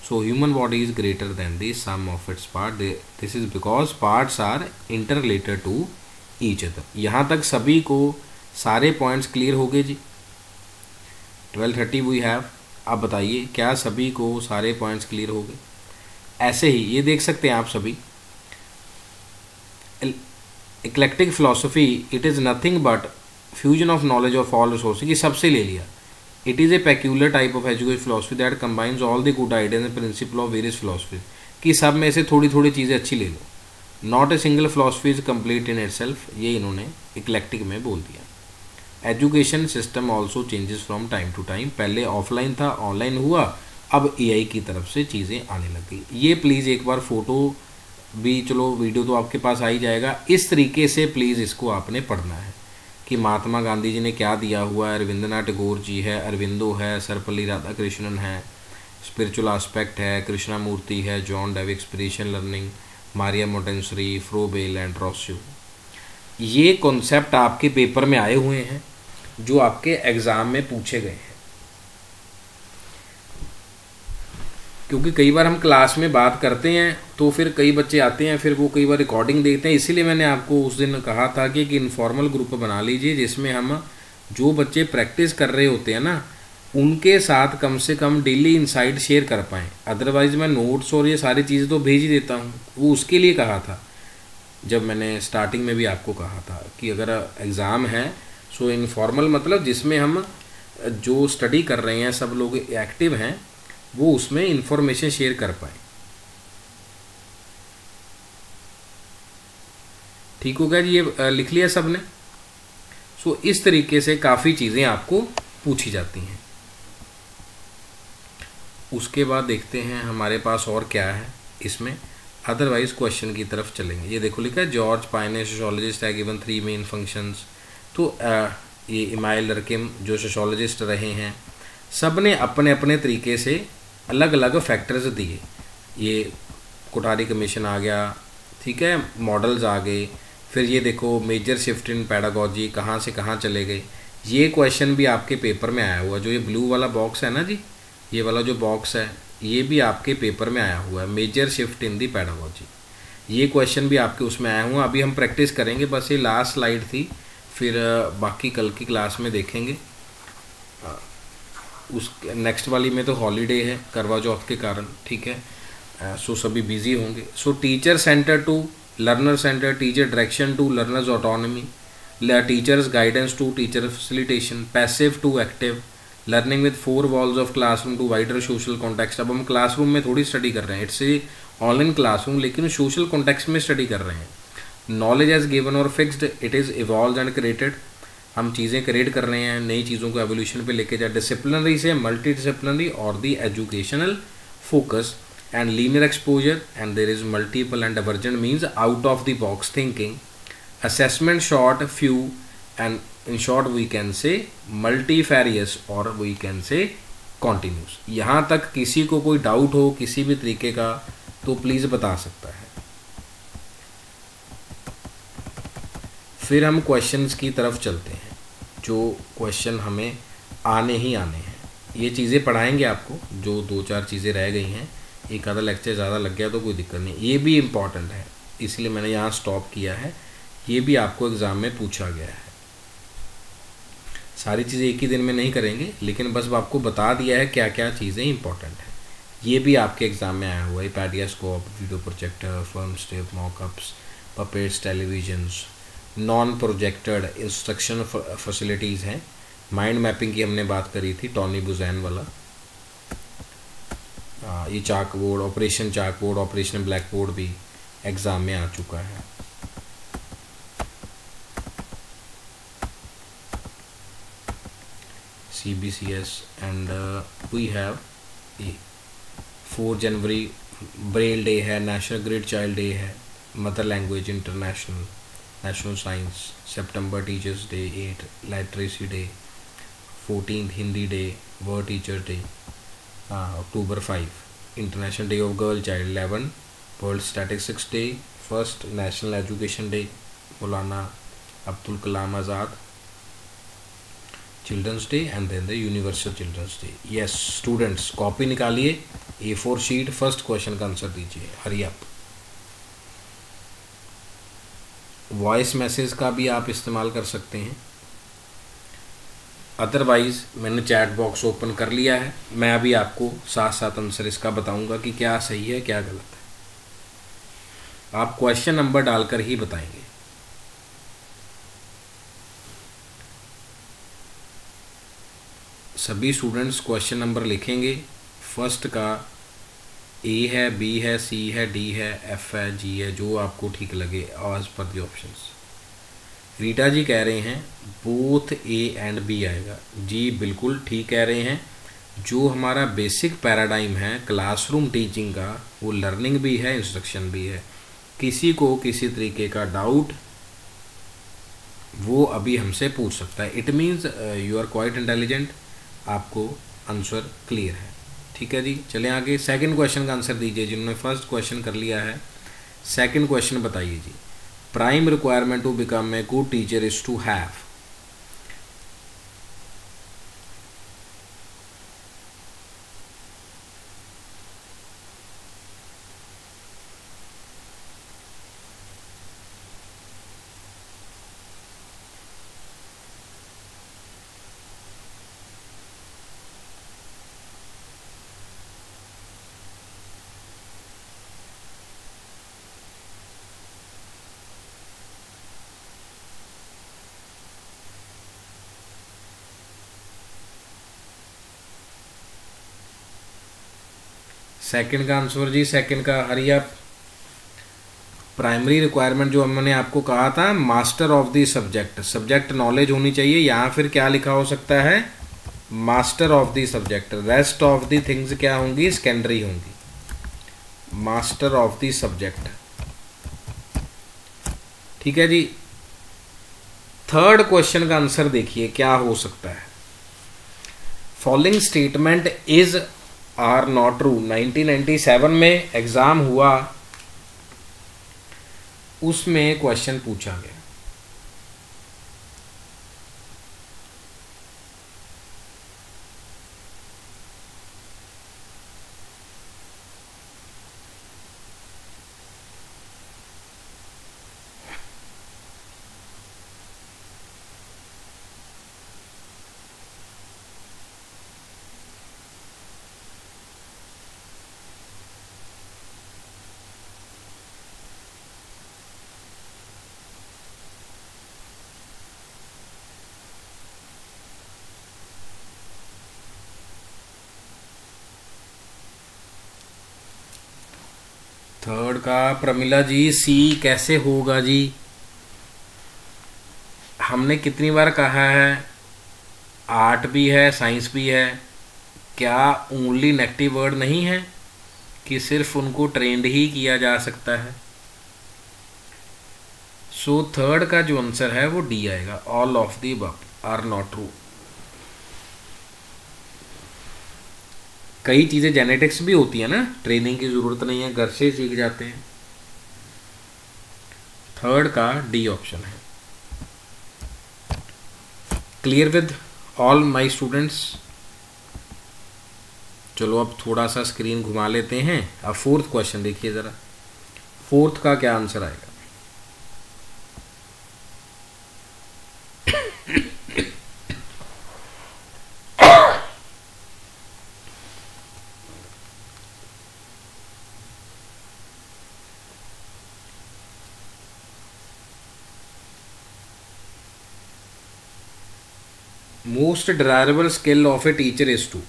A: So human body is greater than the sum of its part, this is because parts are interrelated to each other. यहाँ तक सभी को सारे पॉइंट्स क्लियर हो गए जी? 12:30 वी हैव। अब बताइए, क्या सभी को सारे पॉइंट्स क्लियर हो गए? ऐसे ही ये देख सकते हैं आप सभी, eclectic philosophy, it is nothing but fusion of knowledge of all resources, ये सबसे ले लिया। It is a peculiar type of education philosophy that combines all the good ideas and principle of various philosophy, कि सब में से थोड़ी थोड़ी चीज़ें अच्छी ले लो। Not a single philosophy is complete in itself, ये इन्होंने इक्लेक्टिक में बोल दिया। Education system also changes from time to time, पहले ऑफलाइन था, ऑनलाइन हुआ, अब AI की तरफ से चीज़ें आने लग गई। ये प्लीज़ एक बार फ़ोटो भी, चलो वीडियो तो आपके पास आ ही जाएगा, इस तरीके से प्लीज़ इसको आपने पढ़ना है कि महात्मा गांधी जी ने क्या दिया हुआ है, रविंद्रनाथ टैगोर जी है, अरविंदो है, सर्वपल्ली राधाकृष्णन है, स्पिरिचुअल एस्पेक्ट है, कृष्णा मूर्ति है, John Dewey spiritual learning, Maria Montessori, Froebel and Rousseau. ये कॉन्सेप्ट आपके पेपर में आए हुए हैं, जो आपके एग्ज़ाम में पूछे गए हैं। क्योंकि कई बार हम क्लास में बात करते हैं तो फिर कई बच्चे आते हैं, फिर वो कई बार रिकॉर्डिंग देखते हैं, इसीलिए मैंने आपको उस दिन कहा था कि एक इनफॉर्मल ग्रुप बना लीजिए, जिसमें हम जो बच्चे प्रैक्टिस कर रहे होते हैं ना, उनके साथ कम से कम डेली इनसाइट शेयर कर पाएँ। अदरवाइज़ मैं नोट्स और ये सारी चीज़ें तो भेज ही देता हूँ, वो उसके लिए कहा था जब मैंने स्टार्टिंग में भी आपको कहा था कि अगर एग्ज़ाम है सो इनफॉर्मल, मतलब जिसमें हम जो स्टडी कर रहे हैं सब लोग एक्टिव हैं, वो उसमें इंफॉर्मेशन शेयर कर पाए। ठीक हो गया जी? ये लिख लिया सबने? सो इस तरीके से काफ़ी चीज़ें आपको पूछी जाती हैं। उसके बाद देखते हैं हमारे पास और क्या है इसमें, अदरवाइज क्वेश्चन की तरफ चलेंगे। ये देखो लिखा है, जॉर्ज पाइने सोशियोलॉजिस्ट है गिवन 3 मेन फंक्शंस। तो ये इमाइल लर्किम जो सोशोलॉजिस्ट रहे हैं, सब ने अपने अपने तरीके से अलग अलग फैक्टर्स दिए। ये कोठारी कमीशन आ गया, ठीक है, मॉडल्स आ गए, फिर ये देखो मेजर शिफ्ट इन पैडागोजी कहाँ से कहाँ चले गए। ये क्वेश्चन भी आपके पेपर में आया हुआ, जो ये ब्लू वाला बॉक्स है ना जी, ये वाला जो बॉक्स है ये भी आपके पेपर में आया हुआ है, major shift in the pedagogy. ये क्वेश्चन भी आपके उसमें आया हुआ। अभी हम प्रैक्टिस करेंगे, बस ये लास्ट स्लाइड थी, फिर बाकी कल की क्लास में देखेंगे। उस नेक्स्ट वाली में तो हॉलीडे है करवा चौथ के कारण, ठीक है, सो सभी बिजी होंगे। So teacher centre to learner centre, teacher direction to learners autonomy, teachers guidance to teacher facilitation, passive to active, learning with 4 walls of classroom to wider social context. अब हम क्लासरूम में थोड़ी स्टडी कर रहे हैं, it's a online classroom, लेकिन social context में study कर रहे हैं। नॉलेज एज गिवन और fixed, it is evolve and created. हम चीज़ें क्रिएट कर रहे हैं, नई चीज़ों को एवोल्यूशन पे लेके जाए। डिसिप्लिनरी से मल्टी डिसिप्लिनरी और the educational focus and linear exposure, and there is multiple and divergent means out of the box thinking, assessment short few, and in short we can say multifarious और we can say continuous. यहाँ तक किसी को कोई doubt हो किसी भी तरीके का तो प्लीज़ बता सकता है। फिर हम क्वेश्चंस की तरफ चलते हैं, जो क्वेश्चन हमें आने ही आने हैं। ये चीज़ें पढ़ाएंगे आपको, जो 2-4 चीज़ें रह गई हैं, एक आधा लेक्चर ज़्यादा लग गया तो कोई दिक्कत नहीं, ये भी इम्पॉर्टेंट है, इसलिए मैंने यहाँ स्टॉप किया है। ये भी आपको एग्ज़ाम में पूछा गया है। सारी चीज़ें एक ही दिन में नहीं करेंगे, लेकिन बस आपको बता दिया है क्या क्या चीज़ें इंपॉर्टेंट हैं। ये भी आपके एग्ज़ाम में आया हुआ है, epidiascope, video projector, film strip, mockups, puppets, televisions, non projected instruction facilities हैं। माइंड मैपिंग की हमने बात करी थी, टॉनी बुजैन वाला। ये chalk board, operation chalk board, operation black board भी एग्ज़ाम में आ चुका है। CBCS and we have 4 जनवरी ब्रेल डे है, नेशनल ग्रेट चाइल्ड डे है, mother language international, national science, सितंबर teachers day, 8 literacy day, 14 Hindi day, world teacher day, अक्टूबर 5 international day of girl child, 11 world statistics day, 1 national education day, Maulana Abdul Kalam Azad children's day, and then the universal children's day. Yes students, copy निकालिए, A4 sheet, first question का answer दीजिए, hurry up. Voice message का भी आप इस्तेमाल कर सकते हैं, अदरवाइज मैंने चैट बॉक्स ओपन कर लिया है। मैं अभी आपको साथ साथ आंसर इसका बताऊंगा कि क्या सही है क्या गलत है। आप क्वेश्चन नंबर डालकर ही बताएंगे। सभी स्टूडेंट्स क्वेश्चन नंबर लिखेंगे। फर्स्ट का A है, B है, C है, D है, F है, G है, जो आपको ठीक लगे as per the options. Rita जी कह रहे हैं बोथ A एंड B आएगा। जी बिल्कुल ठीक कह रहे हैं। जो हमारा बेसिक पैराडाइम है क्लासरूम टीचिंग का, वो लर्निंग भी है, इंस्ट्रक्शन भी है। किसी को किसी तरीके का डाउट वो अभी हमसे पूछ सकता है। It means you are quite intelligent, आपको आंसर क्लियर है। ठीक है जी, चलें आगे। सेकंड क्वेश्चन का आंसर दीजिए जिन्होंने फर्स्ट क्वेश्चन कर लिया है। सेकंड क्वेश्चन बताइए जी। Prime requirement to become a good teacher is to have. Second का आंसर जी, सेकंड का हरी अप। प्राइमरी रिक्वायरमेंट जो हमने आपको कहा था, master of the subject, subject knowledge होनी चाहिए। यहाँ फिर क्या लिखा हो सकता है, master of the subject. Rest of the things क्या होंगी, सेकेंडरी होंगी। मास्टर ऑफ द सब्जेक्ट, ठीक है जी। थर्ड क्वेश्चन का आंसर देखिए क्या हो सकता है। Following statement is or not true. 1997 में एग्जाम हुआ, उसमें क्वेश्चन पूछा गया। थर्ड का प्रमिला जी सी कैसे होगा जी? हमने कितनी बार कहा है आर्ट भी है साइंस भी है, क्या ओनली नेगेटिव वर्ड नहीं है कि सिर्फ उनको ट्रेंड ही किया जा सकता है? सो थर्ड का जो आंसर है वो डी आएगा, all of the above are not true. कई चीज़ें जेनेटिक्स भी होती है ना, ट्रेनिंग की ज़रूरत नहीं है, घर से सीख जाते हैं। थर्ड का डी ऑप्शन है। Clear with all my students? चलो अब थोड़ा सा स्क्रीन घुमा लेते हैं। अब फोर्थ क्वेश्चन देखिए ज़रा, फोर्थ का क्या आंसर आएगा। Most desirable skill of a teacher is to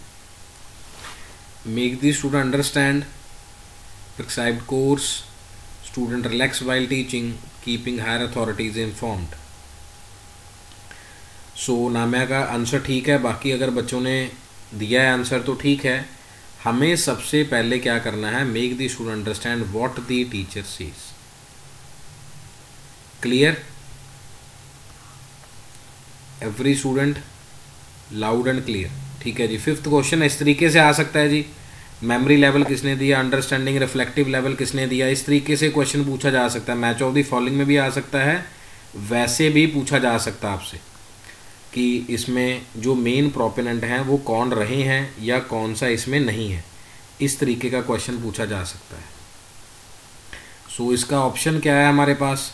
A: make the student understand prescribed course, student relax while teaching, keeping higher authorities informed। सो नाम्या का आंसर ठीक है, बाकी अगर बच्चों ने दिया है आंसर तो ठीक है। हमें सबसे पहले क्या करना है, make the student understand what the teacher says. Clear every student, loud and clear? ठीक है जी। फिफ्थ क्वेश्चन इस तरीके से आ सकता है जी, मेमोरी लेवल किसने दिया, अंडरस्टैंडिंग रिफ्लेक्टिव लेवल किसने दिया, इस तरीके से क्वेश्चन पूछा जा सकता है। मैच ऑफ द फॉलोइंग में भी आ सकता है, वैसे भी पूछा जा सकता है आपसे कि इसमें जो मेन प्रोपोनेंट हैं वो कौन रहे हैं या कौन सा इसमें नहीं है, इस तरीके का क्वेश्चन पूछा जा सकता है। सो इसका ऑप्शन क्या है हमारे पास,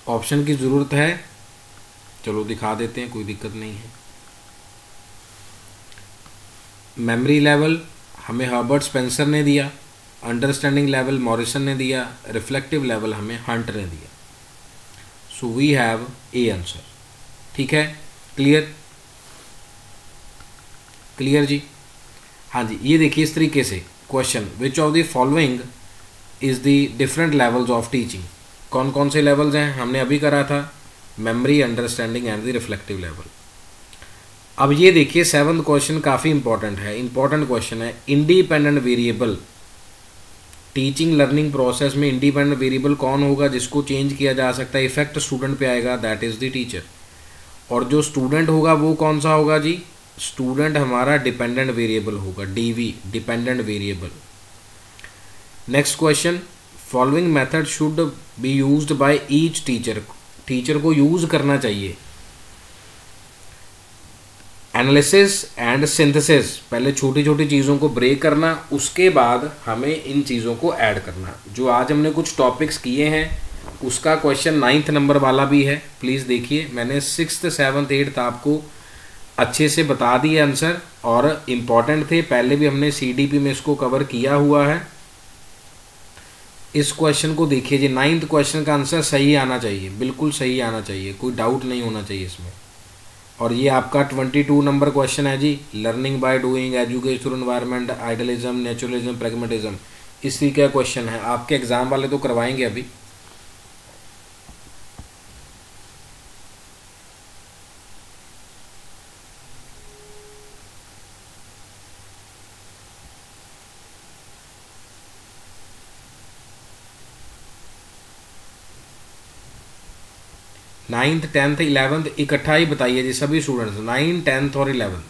A: ऑप्शन की ज़रूरत है, चलो दिखा देते हैं, कोई दिक्कत नहीं है। मेमोरी लेवल हमें हर्बर्ट स्पेंसर ने दिया, अंडरस्टैंडिंग लेवल मॉरिसन ने दिया, रिफ्लेक्टिव लेवल हमें हंट ने दिया। So we have a answer. ठीक है, क्लियर? क्लियर जी? हाँ जी। ये देखिए इस तरीके से question, which of the following is the different levels of teaching. कौन कौन से लेवल्स हैं, हमने अभी करा था, memory, understanding and the reflective level. अब ये देखिए सेवंथ क्वेश्चन काफ़ी इंपॉर्टेंट है, इंपॉर्टेंट क्वेश्चन है। Independent variable, teaching learning process में इंडिपेंडेंट वेरिएबल कौन होगा जिसको चेंज किया जा सकता है, इफेक्ट स्टूडेंट पे आएगा, दैट इज़ द टीचर। और जो स्टूडेंट होगा वो कौन सा होगा जी, स्टूडेंट हमारा डिपेंडेंट वेरिएबल होगा, DV, dependent variable. Next question, following method should be used by each teacher, teacher को यूज करना चाहिए। एनालिसिस एंड सिंथेसिस, पहले छोटी छोटी चीज़ों को ब्रेक करना, उसके बाद हमें इन चीज़ों को ऐड करना। जो आज हमने कुछ टॉपिक्स किए हैं उसका क्वेश्चन 9th नंबर वाला भी है, प्लीज़ देखिए। मैंने 6th 7th 8th आपको अच्छे से बता दिए आंसर, और इम्पॉर्टेंट थे, पहले भी हमने CDP में इसको कवर किया हुआ है। इस क्वेश्चन को देखिए जी, 9th क्वेश्चन का आंसर सही आना चाहिए, बिल्कुल सही आना चाहिए, कोई डाउट नहीं होना चाहिए इसमें। और ये आपका 22 नंबर क्वेश्चन है जी, learning by doing, educational environment, idealism, naturalism, pragmatism, इसी का क्वेश्चन है। आपके एग्जाम वाले तो करवाएंगे अभी। 9th 10th 11th इकट्ठा ही बताइए जी सभी स्टूडेंट्स, 9 10th और 11th,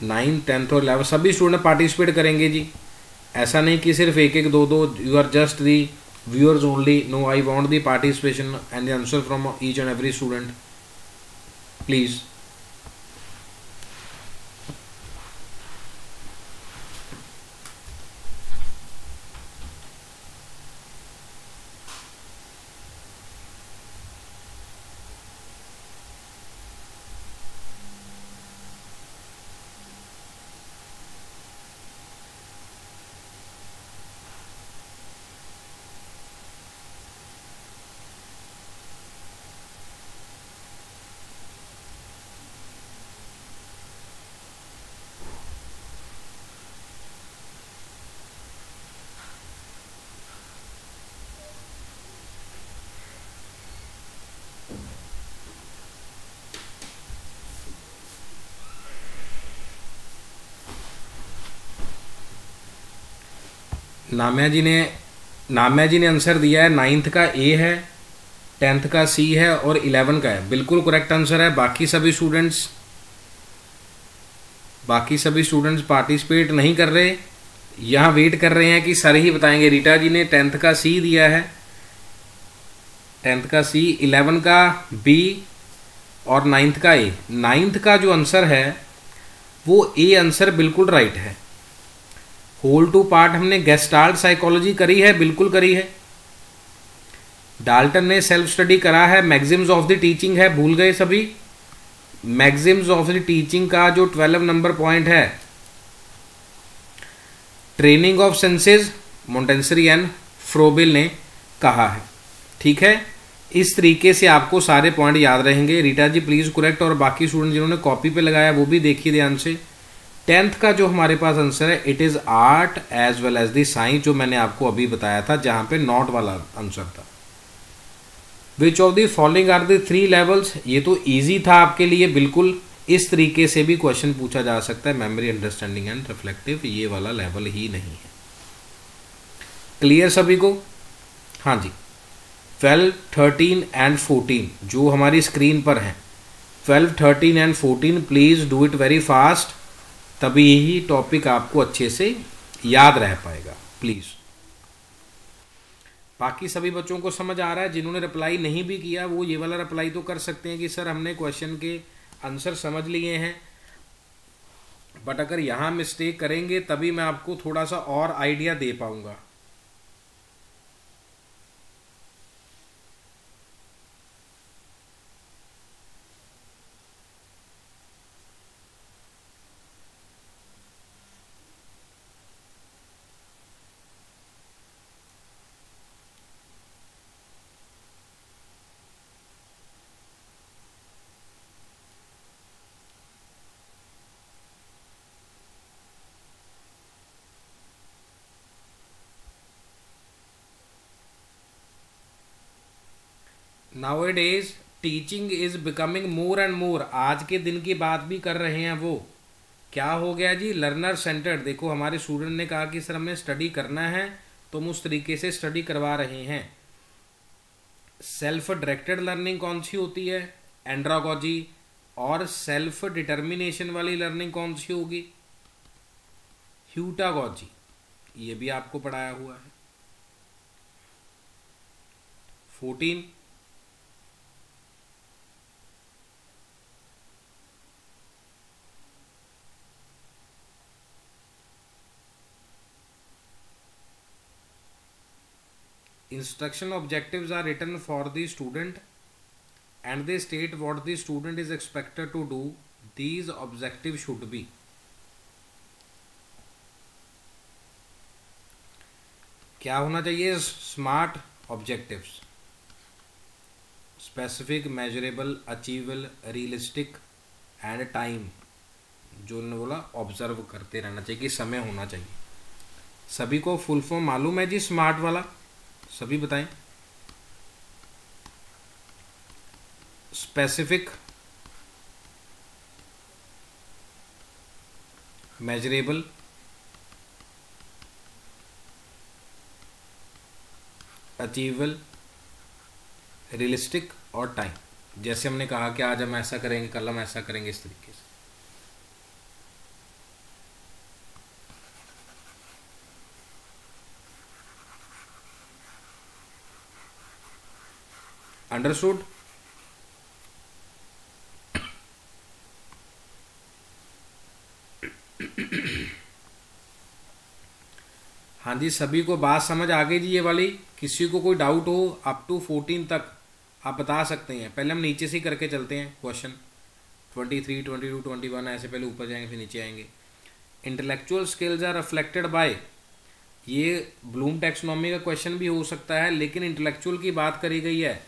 A: 9 10th और 11th सभी स्टूडेंट पार्टिसिपेट करेंगे जी। ऐसा नहीं कि सिर्फ एक एक दो दो, you are just the viewers only. No, I want the participation and the answer from each and every student please. Namya ji ने आंसर दिया है 9th का ए है, 10th का सी है और 11 का है, बिल्कुल करेक्ट आंसर है। बाकी सभी स्टूडेंट्स पार्टिसिपेट नहीं कर रहे, यहाँ वेट कर रहे हैं कि सर ही बताएंगे। रीटा जी ने 10th का सी दिया है, 10th का सी, 11 का बी और 9th का ए। 9th का जो आंसर है वो ए आंसर बिल्कुल राइट है। होल टू पार्ट हमने गेस्टाल्ट साइकोलॉजी करी है, बिल्कुल करी है। डाल्टन ने सेल्फ स्टडी करा है। मैक्सिम्स ऑफ द टीचिंग है, भूल गए सभी। मैक्सिम्स ऑफ द टीचिंग का जो 12 नंबर पॉइंट है, training of senses, Montessori and Froebel ने कहा है। ठीक है, इस तरीके से आपको सारे पॉइंट याद रहेंगे। रीटा जी प्लीज करेक्ट, और बाकी स्टूडेंट जिन्होंने कॉपी पे लगाया वो भी देखिए ध्यान से। 10th का जो हमारे पास आंसर है, it is art as well as the science, जो मैंने आपको अभी बताया था, जहां पे नॉट वाला आंसर था। Which of the following are the 3 levels, ये तो इजी था आपके लिए बिल्कुल। इस तरीके से भी क्वेश्चन पूछा जा सकता है, मेमोरी, अंडरस्टैंडिंग एंड रिफ्लेक्टिव, ये वाला लेवल ही नहीं है। क्लियर सभी को? हाँ जी। 12, 13 एंड 14 जो हमारी स्क्रीन पर हैं, 12, 13 and 14 please do it very fast, तभी ही टॉपिक आपको अच्छे से याद रह पाएगा प्लीज। बाकी सभी बच्चों को समझ आ रहा है? जिन्होंने रिप्लाई नहीं भी किया वो ये वाला रिप्लाई तो कर सकते हैं कि सर हमने क्वेश्चन के आंसर समझ लिए हैं, बट अगर यहां मिस्टेक करेंगे तभी मैं आपको थोड़ा सा और आइडिया दे पाऊंगा। Nowadays teaching is becoming more and more, आज के दिन की बात भी कर रहे हैं वो। क्या हो गया जी? Learner centred. देखो हमारे स्टूडेंट ने कहा कि सर हमें स्टडी करना है, तो हम उस तरीके से स्टडी करवा रहे हैं। सेल्फ डायरेक्टेड लर्निंग कौन सी होती है? एंड्रागॉजी। और सेल्फ डिटर्मिनेशन वाली लर्निंग कौन सी होगी? ह्यूटागॉजी। ये भी आपको पढ़ाया हुआ है। 14, instruction objectives are written for the student and they state what the student is expected to do. These objectives should be, क्या होना चाहिए? Smart objectives, specific, measurable, achievable, realistic and time. जो उन्होंने बोला ऑब्जर्व करते रहना चाहिए कि समय होना चाहिए। सभी को फुल फॉर्म मालूम है जी स्मार्ट वाला? सभी बताएं। स्पेसिफिक, मेजरेबल, अचीवेबल, रियलिस्टिक और टाइम। जैसे हमने कहा कि आज हम ऐसा करेंगे, कल हम ऐसा करेंगे, इस तरीके से। अंडरस्टूड? हाँ जी, सभी को बात समझ आ गई जी ये वाली? किसी को कोई डाउट हो अप टू 14 तक आप बता सकते हैं। पहले हम नीचे से ही करके चलते हैं क्वेश्चन 23, 22, 21, ऐसे पहले ऊपर जाएंगे फिर नीचे आएंगे। Intellectual skills are reflected by, ये ब्लूम टैक्सोनॉमी का क्वेश्चन भी हो सकता है, लेकिन इंटेलेक्चुअल की बात करी गई है।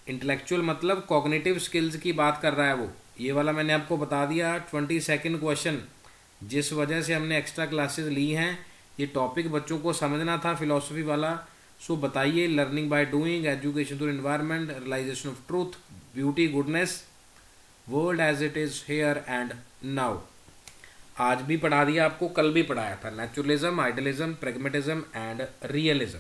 A: इंटेलेक्चुअल मतलब कॉग्निटिव स्किल्स की बात कर रहा है वो। ये वाला मैंने आपको बता दिया 22nd क्वेश्चन, जिस वजह से हमने एक्स्ट्रा क्लासेस ली हैं। ये टॉपिक बच्चों को समझना था फिलॉसफी वाला। सो बताइए, learning by doing, education through environment, realisation of truth, beauty, goodness, world as it is here and now. आज भी पढ़ा दिया आपको, कल भी पढ़ाया था। Naturalism, idealism, pragmatism and realism.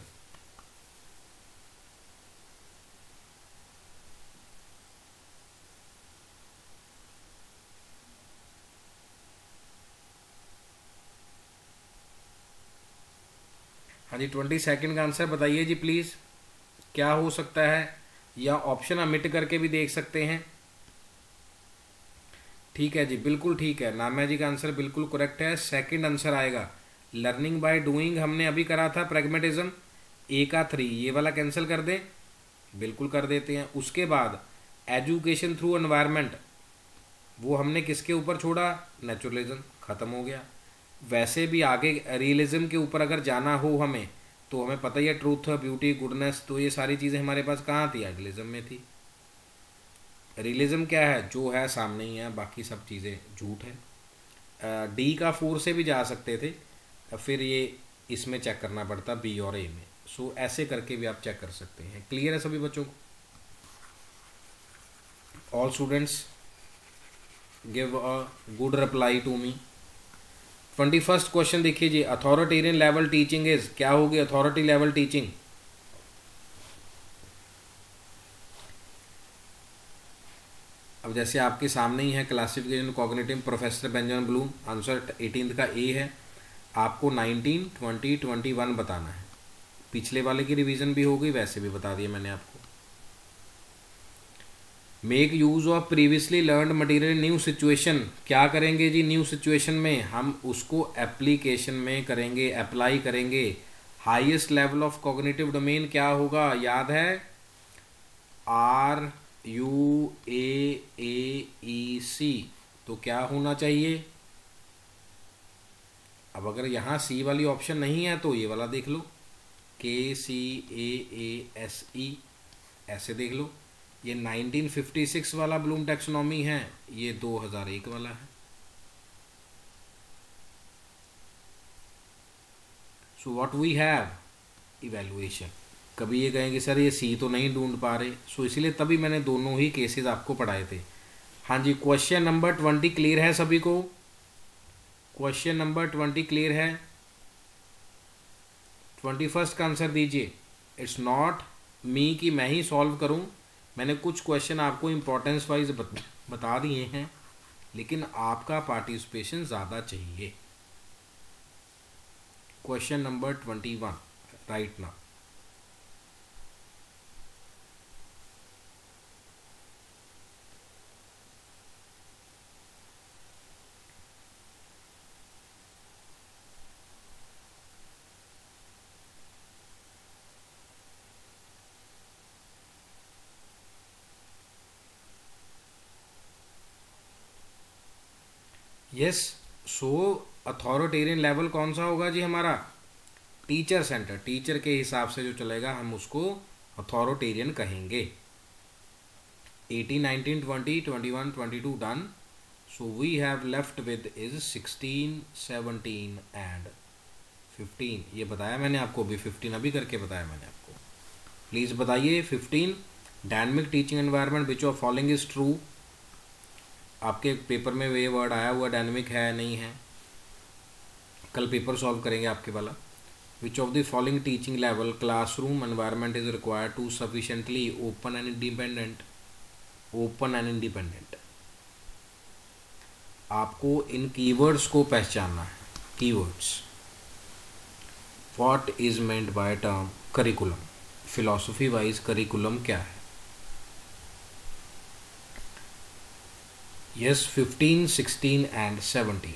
A: हाँ जी, 22nd का आंसर बताइए जी प्लीज़, क्या हो सकता है? या ऑप्शन अमिट करके भी देख सकते हैं। ठीक है जी, बिल्कुल ठीक है, नाम्या जी का आंसर बिल्कुल करेक्ट है। सेकंड आंसर आएगा लर्निंग बाय डूइंग, हमने अभी करा था प्रैग्मेटिज्म। ए का 3, ये वाला कैंसिल कर दें, बिल्कुल कर देते हैं। उसके बाद एजुकेशन थ्रू एनवायरनमेंट, वो हमने किसके ऊपर छोड़ा? नेचुरलिज्म, ख़त्म हो गया। वैसे भी आगे रियलिज्म के ऊपर अगर जाना हो हमें, तो हमें पता ही है ट्रूथ, ब्यूटी, गुडनेस, तो ये सारी चीज़ें हमारे पास कहाँ थी? आइडियलिज्म में थी। रियलिज्म क्या है? जो है सामने ही है, बाकी सब चीज़ें झूठ है। डी का 4 से भी जा सकते थे, फिर ये इसमें चेक करना पड़ता बी और ए में। सो ऐसे करके भी आप चेक कर सकते हैं। क्लियर है सभी बच्चों को? All students give a good reply to me. 21st question देखिए जी, अथॉरिटेरियन लेवल टीचिंग इज, क्या होगी अथॉरिटी लेवल टीचिंग? अब जैसे आपके सामने ही है classification cognitive, professor Benjamin Bloom. Answer 18 का ए है। आपको 19, 20, 21 बताना है। पिछले वाले की रिवीजन भी हो गई, वैसे भी बता दिया मैंने आपको। Make use of previously learned material new situation, क्या करेंगे जी? न्यू सिचुएशन में हम उसको एप्लीकेशन में करेंगे, अप्लाई करेंगे। Highest level of cognitive domain क्या होगा? याद है? RUAAEC। तो क्या होना चाहिए? अब अगर यहाँ सी वाली ऑप्शन नहीं है तो ये वाला देख लो, KCAASE, ऐसे देख लो। ये 1956 वाला ब्लूम टैक्सोनॉमी है, ये 2001 वाला है। So what we have? Evaluation. कभी ये कहेंगे सर ये सी तो नहीं ढूंढ पा रहे, सो इसीलिए तभी मैंने दोनों ही केसेस आपको पढ़ाए थे। हाँ जी, क्वेश्चन नंबर 20 क्लियर है सभी को? क्वेश्चन नंबर 20 क्लियर है? 21st का आंसर दीजिए। इट्स नॉट मी कि मैं ही सॉल्व करूं, मैंने कुछ क्वेश्चन आपको इम्पोर्टेंस वाइज बता दिए हैं, लेकिन आपका पार्टिसिपेशन ज़्यादा चाहिए। Question number 21 right now. Yes, so authoritarian level कौन सा होगा जी हमारा? टीचर सेंटर, टीचर के हिसाब से जो चलेगा हम उसको अथॉरिटेरियन कहेंगे। 18, 19, 20, 21, 22 done. So we have left with is 16, 17 and 15। ये बताया मैंने आपको, अभी 15 अभी करके बताया मैंने आपको। प्लीज़ बताइए 15, dynamic teaching environment which of following is true. आपके पेपर में वे वर्ड आया हुआ, डायनेमिक है नहीं है? कल पेपर सॉल्व करेंगे आपके वाला। Which of the following teaching level classroom environment is required to sufficiently open and independent? Open and independent. आपको इन कीवर्ड्स को पहचानना है। Keywords, what is meant by term curriculum, philosophy wise curriculum क्या है। Yes, 15, 16 and 17।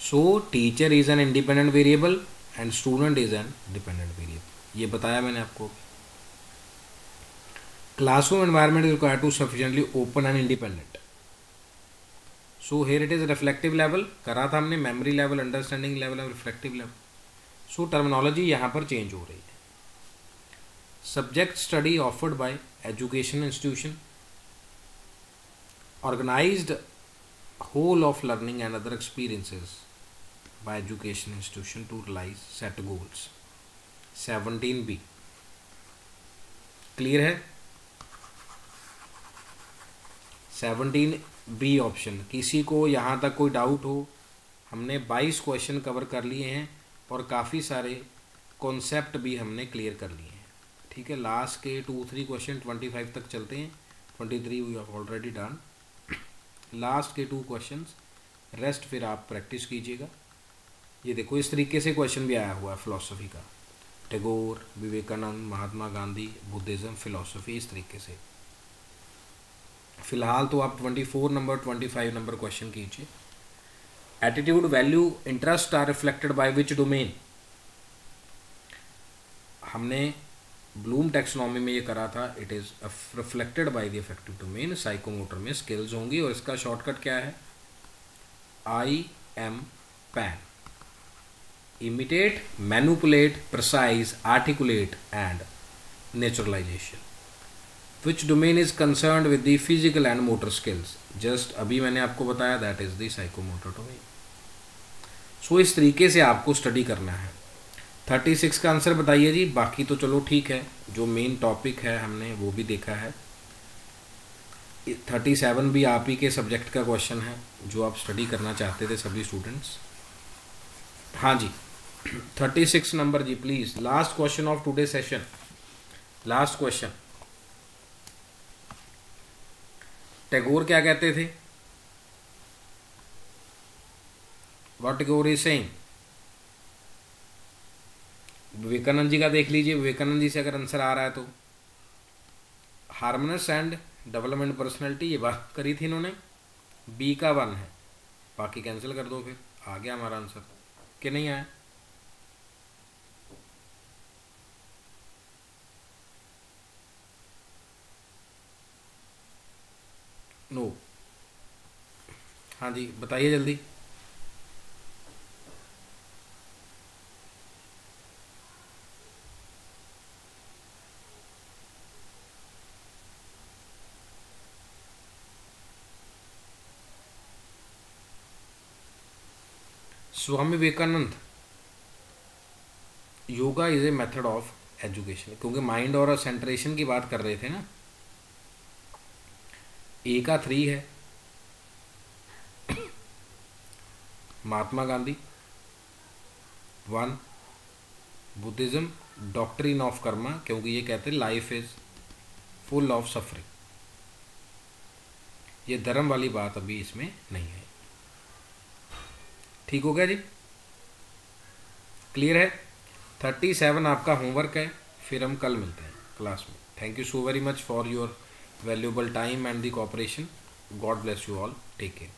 A: So teacher is an independent variable and student is an dependent variable, ये बताया मैंने आपको। Classroom environment is required to sufficiently open and independent. So here it is reflective level, करा था हमने, memory level, understanding level और reflective level. So terminology यहाँ पर चेंज हो रही है। Subject study offered by education institution, organised whole of learning and other experiences by education institution to realize set goals। 17B clear है। 17B option, किसी को यहाँ तक कोई डाउट हो, हमने 22 क्वेश्चन कवर कर लिए हैं और काफ़ी सारे कॉन्सेप्ट भी हमने क्लियर कर लिए हैं। ठीक है, लास्ट के 2-3 क्वेश्चन 25 तक चलते हैं, 23 we have already done. Last के 2 क्वेश्चंस, रेस्ट फिर आप प्रैक्टिस कीजिएगा। ये देखो इस तरीके से क्वेश्चन भी आया हुआ है फिलॉसफी का, टैगोर, विवेकानंद, महात्मा गांधी, बुद्धिज़्म, फिलॉसफी, इस तरीके से। फिलहाल तो आप 24 नंबर 25 नंबर क्वेश्चन कीजिए। Attitude, value, interest are reflected by which domain. हमने ब्लूम टैक्सोनॉमी में ये करा था, it is reflected by the affective domain. Psychomotor में स्किल्स होंगी और इसका शॉर्टकट क्या है, IM PAN, imitate, manipulate, precise, articulate and naturalisation. Which domain is concerned with the physical and motor skills, just अभी मैंने आपको बताया, that is the psychomotor domain. So इस तरीके से आपको स्टडी करना है। 36 का आंसर बताइए जी। बाकी तो चलो ठीक है, जो मेन टॉपिक है हमने वो भी देखा है। 37 भी आप ही के सब्जेक्ट का क्वेश्चन है, जो आप स्टडी करना चाहते थे सभी स्टूडेंट्स। हाँ जी, 36 नंबर जी please, last question of today session. Last question, Tagore क्या कहते थे, what Tagore is saying. Vivekananda ji का देख लीजिए, विवेकानंद जी से अगर आंसर आ रहा है तो। हार्मोनियस एंड डेवलपमेंट पर्सनैलिटी, ये बात करी थी इन्होंने, B का 1 है, बाकी कैंसिल कर दो, फिर आ गया हमारा आंसर कि नहीं आया। नो, हाँ जी बताइए जल्दी। Swami Vivekananda, yoga is a method of education, क्योंकि माइंड और सेंट्रेशन की बात कर रहे थे ना। A का 3 है, Mahatma Gandhi 1, Buddhism, doctrine of karma, क्योंकि ये कहते हैं life is full of suffering. ये धर्म वाली बात अभी इसमें नहीं है। ठीक हो गया जी, क्लियर है। 37 आपका होमवर्क है, फिर हम कल मिलते हैं क्लास में। Thank you so very much for your valuable time and the cooperation. God bless you all, take care.